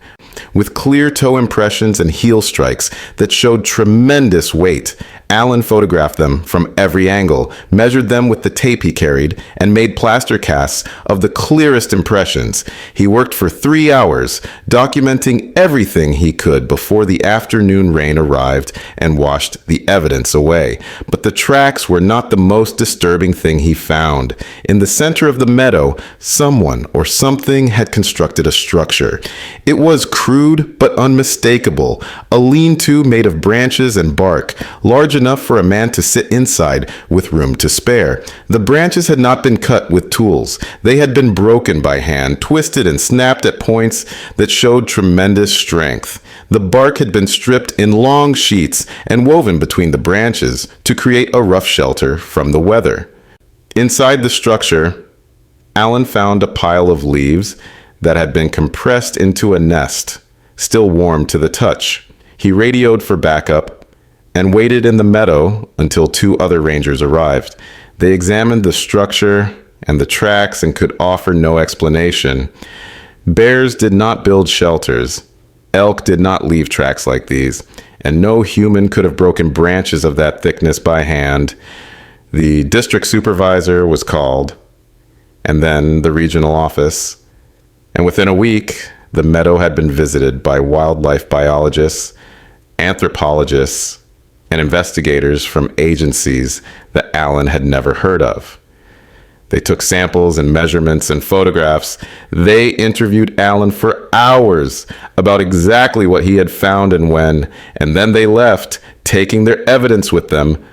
[SPEAKER 1] with clear toe impressions and heel strikes that showed tremendous weight. Alan photographed them from every angle, measured them with the tape he carried, and made plaster casts of the clearest impressions. He worked for 3 hours, documenting everything he could before the afternoon rain arrived and washed the evidence away. But the tracks were not the most disturbing thing he found. In the center of the meadow, someone or something had constructed a structure. It was crude but unmistakable, a lean-to made of branches and bark, large enough for a man to sit inside with room to spare. The branches had not been cut with tools. They had been broken by hand, twisted and snapped at points that showed tremendous strength. The bark had been stripped in long sheets and woven between the branches to create a rough shelter from the weather. Inside the structure, Alan found a pile of leaves that had been compressed into a nest, still warm to the touch. He radioed for backup and waited in the meadow until 2 other rangers arrived. They examined the structure and the tracks and could offer no explanation. Bears did not build shelters. Elk did not leave tracks like these, and no human could have broken branches of that thickness by hand. The district supervisor was called, and then the regional office. And within a week, the meadow had been visited by wildlife biologists, anthropologists, and investigators from agencies that Alan had never heard of. They took samples and measurements and photographs. They interviewed Alan for hours about exactly what he had found and when, and then they left, taking their evidence with them.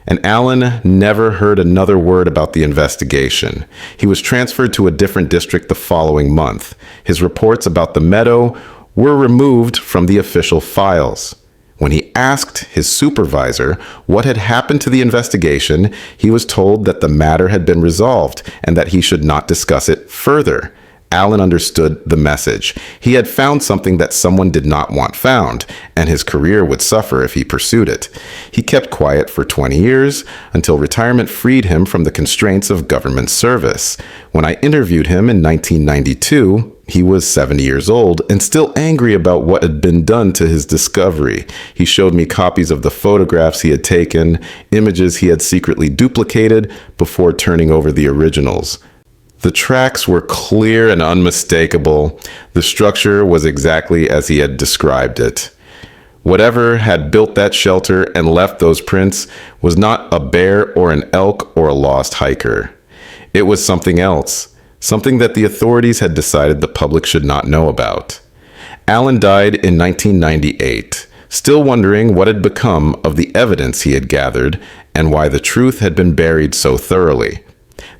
[SPEAKER 1] And Alan never heard another word about the investigation. He was transferred to a different district the following month. His reports about the meadow were removed from the official files. When he asked his supervisor what had happened to the investigation, he was told that the matter had been resolved and that he should not discuss it further. Alan understood the message. He had found something that someone did not want found, and his career would suffer if he pursued it. He kept quiet for 20 years until retirement freed him from the constraints of government service. When I interviewed him in 1992, he was 70 years old and still angry about what had been done to his discovery. He showed me copies of the photographs he had taken, images he had secretly duplicated before turning over the originals. The tracks were clear and unmistakable. The structure was exactly as he had described it. Whatever had built that shelter and left those prints was not a bear or an elk or a lost hiker. It was something else. Something that the authorities had decided the public should not know about. Alan died in 1998, still wondering what had become of the evidence he had gathered and why the truth had been buried so thoroughly.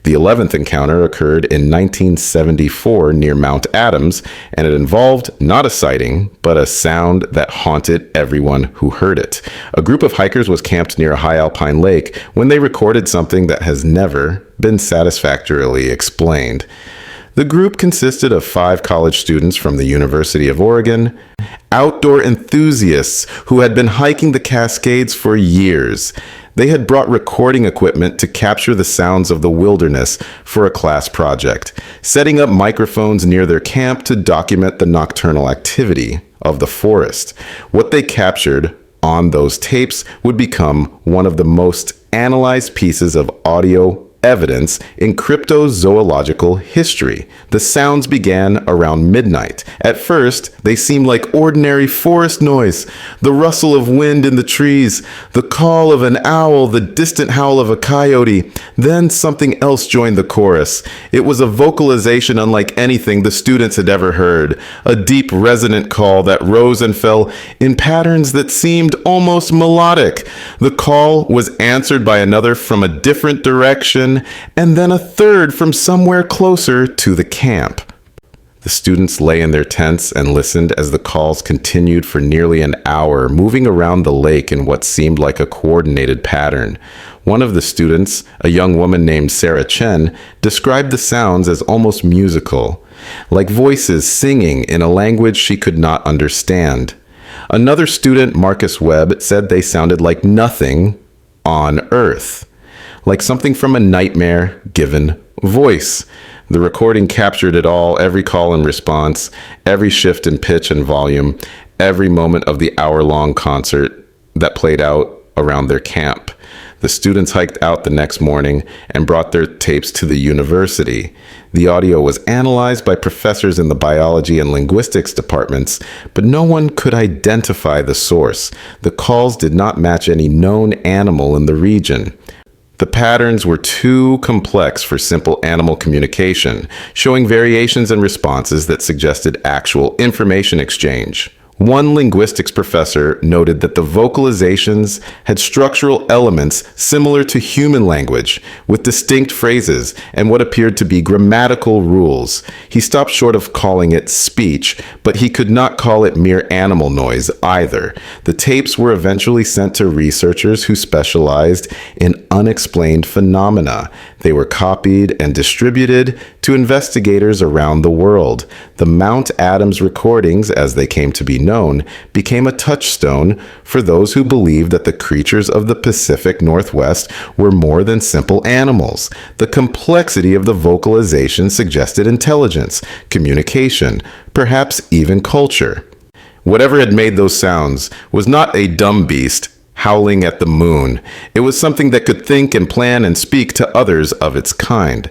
[SPEAKER 1] The 11th encounter occurred in 1974 near Mount Adams, and it involved not a sighting, but a sound that haunted everyone who heard it. A group of hikers was camped near a high alpine lake when they recorded something that has never been satisfactorily explained. The group consisted of 5 college students from the University of Oregon, outdoor enthusiasts who had been hiking the Cascades for years. They had brought recording equipment to capture the sounds of the wilderness for a class project, setting up microphones near their camp to document the nocturnal activity of the forest. What they captured on those tapes would become one of the most analyzed pieces of audio evidence in cryptozoological history. The sounds began around midnight. At first, they seemed like ordinary forest noise, the rustle of wind in the trees, the call of an owl, the distant howl of a coyote. Then something else joined the chorus. It was a vocalization unlike anything the students had ever heard, a deep resonant call that rose and fell in patterns that seemed almost melodic. The call was answered by another from a different direction, and then a third from somewhere closer to the camp. The students lay in their tents and listened as the calls continued for nearly an hour, moving around the lake in what seemed like a coordinated pattern. One of the students, a young woman named Sarah Chen, described the sounds as almost musical, like voices singing in a language she could not understand. Another student, Marcus Webb, said they sounded like nothing on Earth, like something from a nightmare given voice. The recording captured it all, every call and response, every shift in pitch and volume, every moment of the hour-long concert that played out around their camp. The students hiked out the next morning and brought their tapes to the university. The audio was analyzed by professors in the biology and linguistics departments, but no one could identify the source. The calls did not match any known animal in the region. The patterns were too complex for simple animal communication, showing variations and responses that suggested actual information exchange. One linguistics professor noted that the vocalizations had structural elements similar to human language, with distinct phrases and what appeared to be grammatical rules. He stopped short of calling it speech, but he could not call it mere animal noise either. The tapes were eventually sent to researchers who specialized in unexplained phenomena. They were copied and distributed to investigators around the world. The Mount Adams recordings, as they came to be known, became a touchstone for those who believed that the creatures of the Pacific Northwest were more than simple animals. The complexity of the vocalization suggested intelligence, communication, perhaps even culture. Whatever had made those sounds was not a dumb beast howling at the moon. It was something that could think and plan and speak to others of its kind.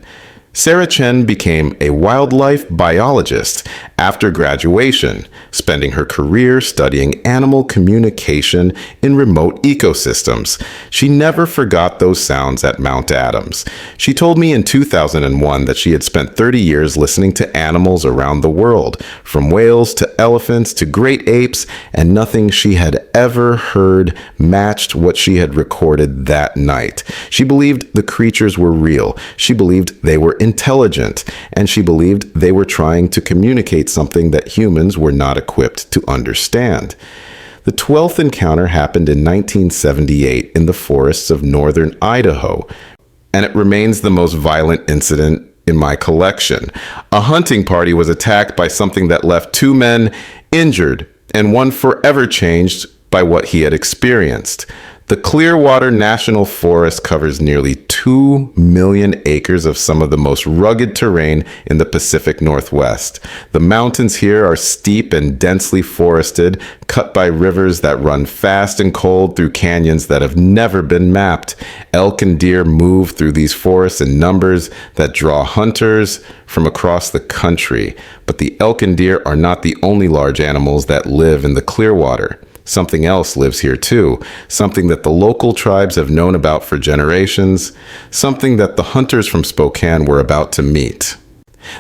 [SPEAKER 1] Sarah Chen became a wildlife biologist after graduation, spending her career studying animal communication in remote ecosystems. She never forgot those sounds at Mount Adams. She told me in 2001 that she had spent 30 years listening to animals around the world, from whales to elephants to great apes, and nothing she had ever heard matched what she had recorded that night. She believed the creatures were real. She believed they were intelligent, and she believed they were trying to communicate something that humans were not equipped to understand. The 12th encounter happened in 1978 in the forests of northern Idaho, and it remains the most violent incident in my collection. A hunting party was attacked by something that left 2 men injured, and one forever changed by what he had experienced. The Clearwater National Forest covers nearly 2 million acres of some of the most rugged terrain in the Pacific Northwest. The mountains here are steep and densely forested, cut by rivers that run fast and cold through canyons that have never been mapped. Elk and deer move through these forests in numbers that draw hunters from across the country. But the elk and deer are not the only large animals that live in the Clearwater. Something else lives here too, something that the local tribes have known about for generations, something that the hunters from Spokane were about to meet.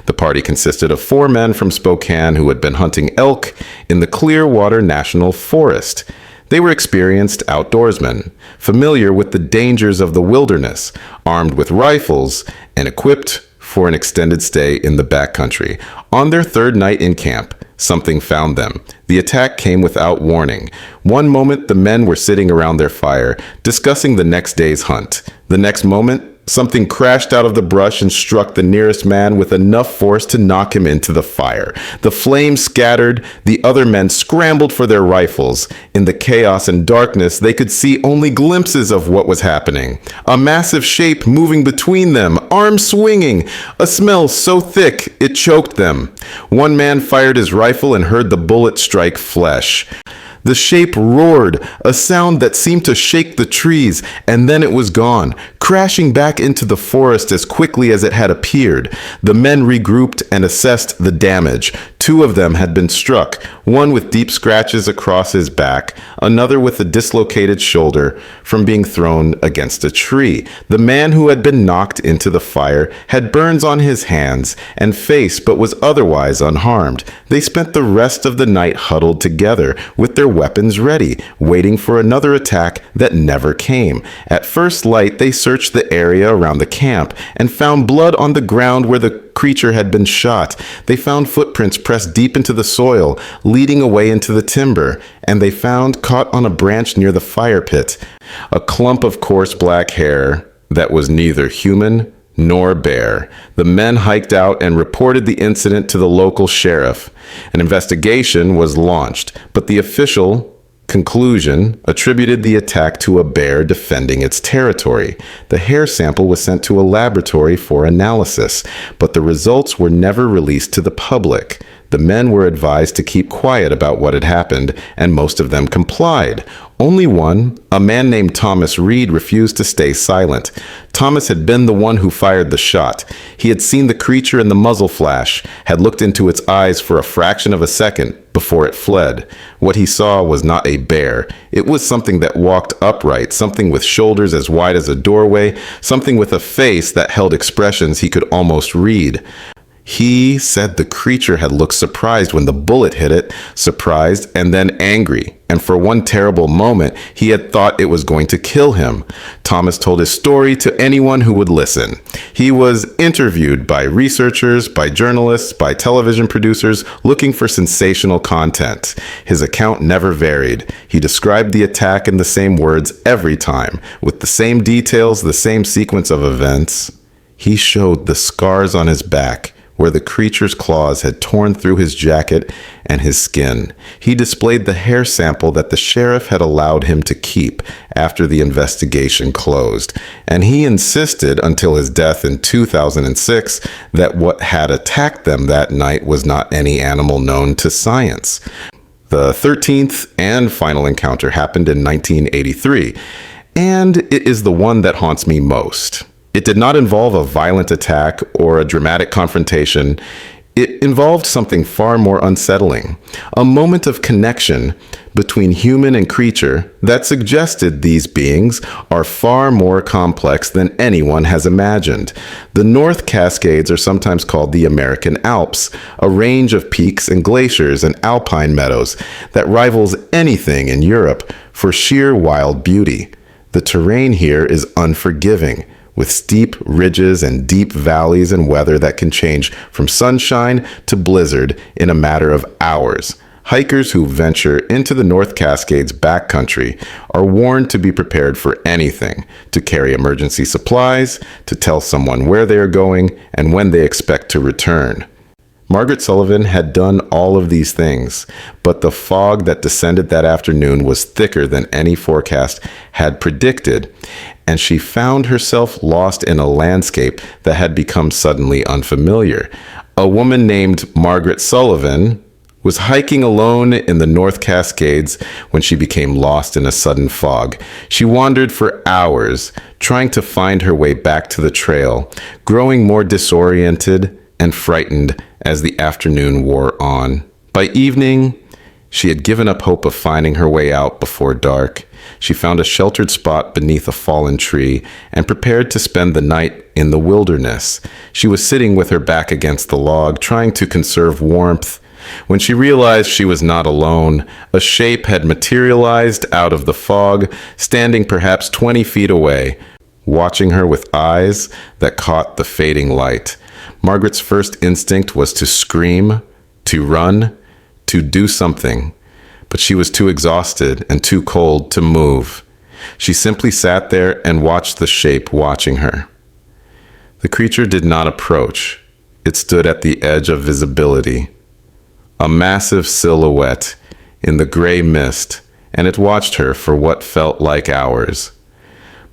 [SPEAKER 1] The party consisted of 4 men from Spokane who had been hunting elk in the Clearwater National Forest. They were experienced outdoorsmen, familiar with the dangers of the wilderness, armed with rifles, and equipped for an extended stay in the backcountry. On their third night in camp, something found them. The attack came without warning. One moment, the men were sitting around their fire, discussing the next day's hunt. The next moment, something crashed out of the brush and struck the nearest man with enough force to knock him into the fire. The flames scattered. The other men scrambled for their rifles. In the chaos and darkness, they could see only glimpses of what was happening. A massive shape moving between them, arms swinging, a smell so thick it choked them. One man fired his rifle and heard the bullet strike flesh. The shape roared, a sound that seemed to shake the trees, and then it was gone, crashing back into the forest as quickly as it had appeared. The men regrouped and assessed the damage. Two of them had been struck, one with deep scratches across his back, another with a dislocated shoulder from being thrown against a tree. The man who had been knocked into the fire had burns on his hands and face but was otherwise unharmed. They spent the rest of the night huddled together with their weapons ready, waiting for another attack that never came. At first light, they searched the area around the camp and found blood on the ground where the creature had been shot. They found footprints pressed deep into the soil, leading away into the timber, and they found, caught on a branch near the fire pit, a clump of coarse black hair that was neither human nor bear. The men hiked out and reported the incident to the local sheriff. An investigation was launched, but the official conclusion attributed the attack to a bear defending its territory. The hair sample was sent to a laboratory for analysis, but the results were never released to the public. The men were advised to keep quiet about what had happened, and most of them complied. Only one, a man named Thomas Reed, refused to stay silent. Thomas had been the one who fired the shot. He had seen the creature in the muzzle flash, had looked into its eyes for a fraction of a second before it fled. What he saw was not a bear. It was something that walked upright, something with shoulders as wide as a doorway, something with a face that held expressions he could almost read. He said the creature had looked surprised when the bullet hit it, surprised and then angry, and for one terrible moment, he had thought it was going to kill him. Thomas told his story to anyone who would listen. He was interviewed by researchers, by journalists, by television producers looking for sensational content. His account never varied. He described the attack in the same words every time, with the same details, the same sequence of events. He showed the scars on his back, where the creature's claws had torn through his jacket and his skin. He displayed the hair sample that the sheriff had allowed him to keep after the investigation closed, and he insisted until his death in 2006 that what had attacked them that night was not any animal known to science. The 13th and final encounter happened in 1983, and it is the one that haunts me most. It did not involve a violent attack or a dramatic confrontation. It involved something far more unsettling, a moment of connection between human and creature that suggested these beings are far more complex than anyone has imagined. The North Cascades are sometimes called the American Alps, a range of peaks and glaciers and alpine meadows that rivals anything in Europe for sheer wild beauty. The terrain here is unforgiving, with steep ridges and deep valleys and weather that can change from sunshine to blizzard in a matter of hours. Hikers who venture into the North Cascades backcountry are warned to be prepared for anything, to carry emergency supplies, to tell someone where they are going and when they expect to return. Margaret Sullivan had done all of these things, but the fog that descended that afternoon was thicker than any forecast had predicted, and she found herself lost in a landscape that had become suddenly unfamiliar. A woman named Margaret Sullivan was hiking alone in the North Cascades when she became lost in a sudden fog. She wandered for hours, trying to find her way back to the trail, growing more disoriented and frightened as the afternoon wore on. By evening, she had given up hope of finding her way out before dark. She found a sheltered spot beneath a fallen tree and prepared to spend the night in the wilderness. She was sitting with her back against the log, trying to conserve warmth, When she realized she was not alone, a shape had materialized out of the fog, standing perhaps 20 feet away, watching her with eyes that caught the fading light. Margaret's first instinct was to scream, to run, to do something, but she was too exhausted and too cold to move. She simply sat there and watched the shape watching her. The creature did not approach. It stood at the edge of visibility, a massive silhouette in the gray mist, and it watched her for what felt like hours.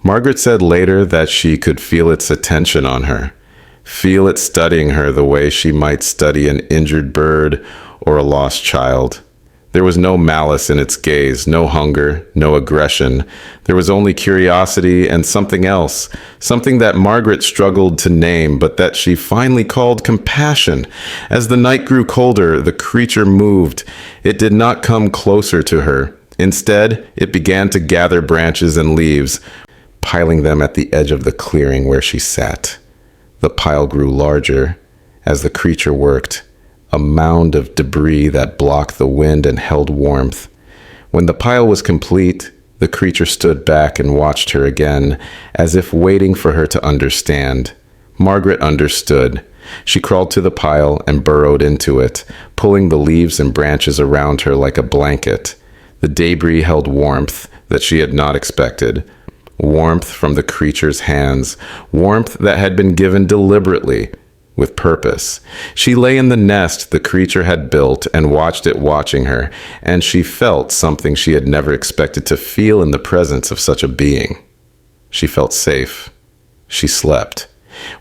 [SPEAKER 1] Margaret said later that she could feel its attention on her, feel it studying her the way she might study an injured bird or a lost child. There was no malice in its gaze, no hunger, no aggression. There was only curiosity and something else, something that Margaret struggled to name, but that she finally called compassion. As the night grew colder, the creature moved. It did not come closer to her. Instead, it began to gather branches and leaves, piling them at the edge of the clearing where she sat. The pile grew larger as the creature worked, a mound of debris that blocked the wind and held warmth. When the pile was complete, the creature stood back and watched her again, as if waiting for her to understand. Margaret understood. She crawled to the pile and burrowed into it, pulling the leaves and branches around her like a blanket. The debris held warmth that she had not expected. Warmth from the creature's hands, warmth that had been given deliberately, with purpose. She lay in the nest the creature had built and watched it watching her, and she felt something she had never expected to feel in the presence of such a being. She felt safe. She slept.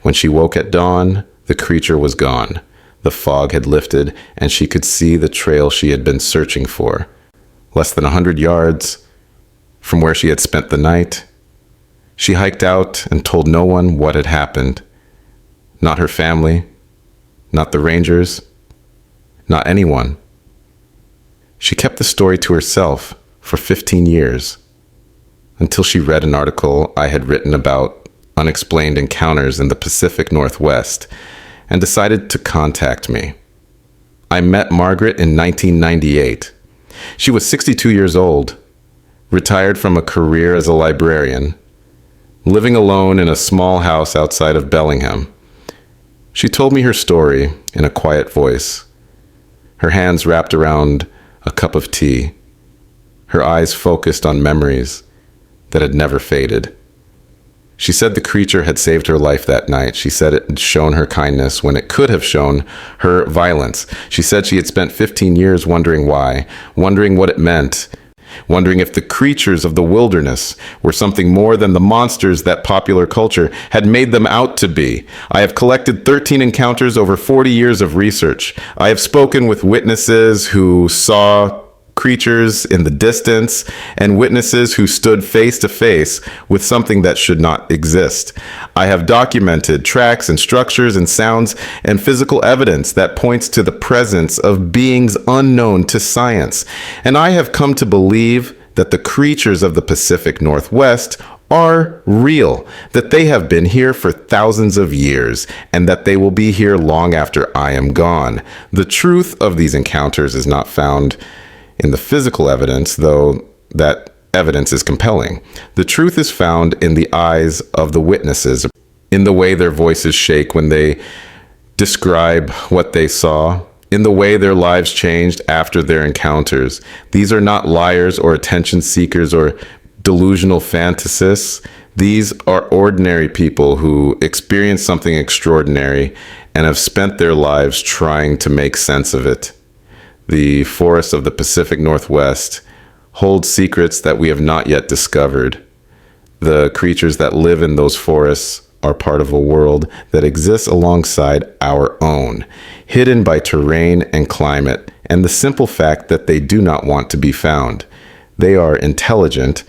[SPEAKER 1] When she woke at dawn, the creature was gone. The fog had lifted, and she could see the trail she had been searching for. Less than 100 yards from where she had spent the night, she hiked out and told no one what had happened. Not her family, not the rangers, not anyone. She kept the story to herself for 15 years, until she read an article I had written about unexplained encounters in the Pacific Northwest and decided to contact me. I met Margaret in 1998. She was 62 years old, retired from a career as a librarian, living alone in a small house outside of Bellingham. She told me her story in a quiet voice, her hands wrapped around a cup of tea, her eyes focused on memories that had never faded. She said the creature had saved her life that night. She said it had shown her kindness when it could have shown her violence. She said she had spent 15 years wondering why, wondering what it meant, wondering if the creatures of the wilderness were something more than the monsters that popular culture had made them out to be. I have collected 13 encounters over 40 years of research. I have spoken with witnesses who saw creatures in the distance and witnesses who stood face to face with something that should not exist. I have documented tracks and structures and sounds and physical evidence that points to the presence of beings unknown to science. And I have come to believe that the creatures of the Pacific Northwest are real, that they have been here for thousands of years, and that they will be here long after I am gone. The truth of these encounters is not found in the physical evidence, though that evidence is compelling. The truth is found in the eyes of the witnesses, in the way their voices shake when they describe what they saw, in the way their lives changed after their encounters. These are not liars or attention seekers or delusional fantasists. These are ordinary people who experience something extraordinary and have spent their lives trying to make sense of it. The forests of the Pacific Northwest hold secrets that we have not yet discovered. The creatures that live in those forests are part of a world that exists alongside our own, hidden by terrain and climate, and the simple fact that they do not want to be found. They are intelligent,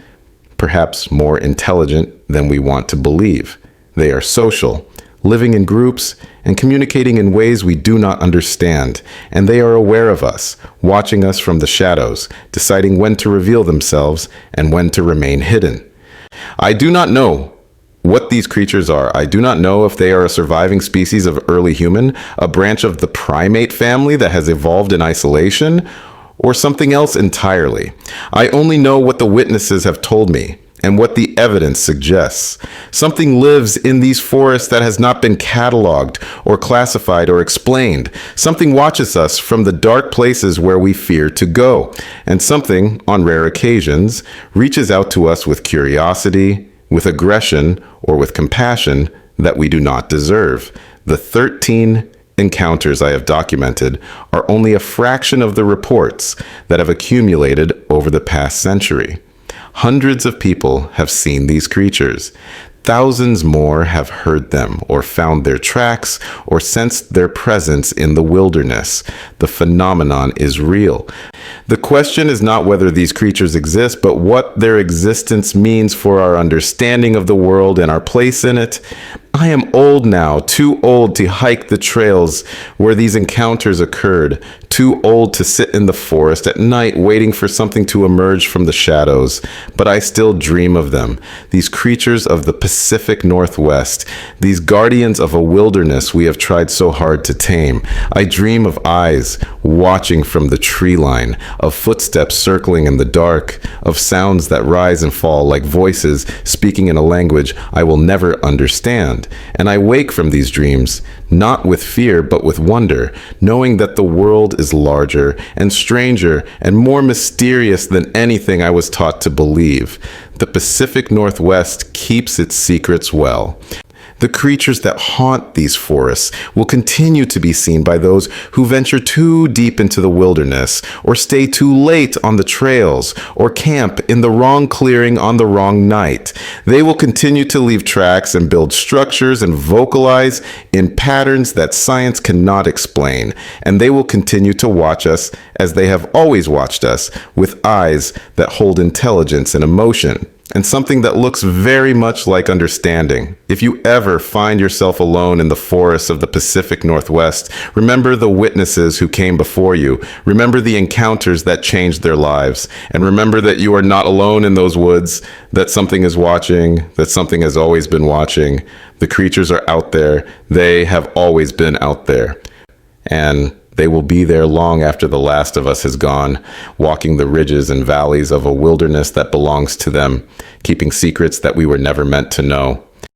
[SPEAKER 1] perhaps more intelligent than we want to believe. They are social, living in groups and communicating in ways we do not understand, and they are aware of us, watching us from the shadows, deciding when to reveal themselves and when to remain hidden. I do not know what these creatures are. I do not know if they are a surviving species of early human, a branch of the primate family that has evolved in isolation, or something else entirely. I only know what the witnesses have told me and what the evidence suggests. Something lives in these forests that has not been cataloged or classified or explained. Something watches us from the dark places where we fear to go. And something, on rare occasions, reaches out to us with curiosity, with aggression, or with compassion that we do not deserve. The 13 encounters I have documented are only a fraction of the reports that have accumulated over the past century. Hundreds of people have seen these creatures. Thousands more have heard them or found their tracks or sensed their presence in the wilderness. The phenomenon is real. The question is not whether these creatures exist, but what their existence means for our understanding of the world and our place in it. I am old now, too old to hike the trails where these encounters occurred, too old to sit in the forest at night waiting for something to emerge from the shadows, but I still dream of them, these creatures of the Pacific Northwest, these guardians of a wilderness we have tried so hard to tame. I dream of eyes watching from the tree line, of footsteps circling in the dark, of sounds that rise and fall like voices speaking in a language I will never understand. And I wake from these dreams, not with fear, but with wonder, knowing that the world is larger and stranger and more mysterious than anything I was taught to believe. The Pacific Northwest keeps its secrets well. The creatures that haunt these forests will continue to be seen by those who venture too deep into the wilderness, or stay too late on the trails, or camp in the wrong clearing on the wrong night. They will continue to leave tracks and build structures and vocalize in patterns that science cannot explain, and they will continue to watch us as they have always watched us, with eyes that hold intelligence and emotion, and something that looks very much like understanding. If you ever find yourself alone in the forests of the Pacific Northwest, remember the witnesses who came before you. Remember the encounters that changed their lives. And remember that you are not alone in those woods, that something is watching, that something has always been watching. The creatures are out there. They have always been out there. And they will be there long after the last of us has gone, walking the ridges and valleys of a wilderness that belongs to them, keeping secrets that we were never meant to know.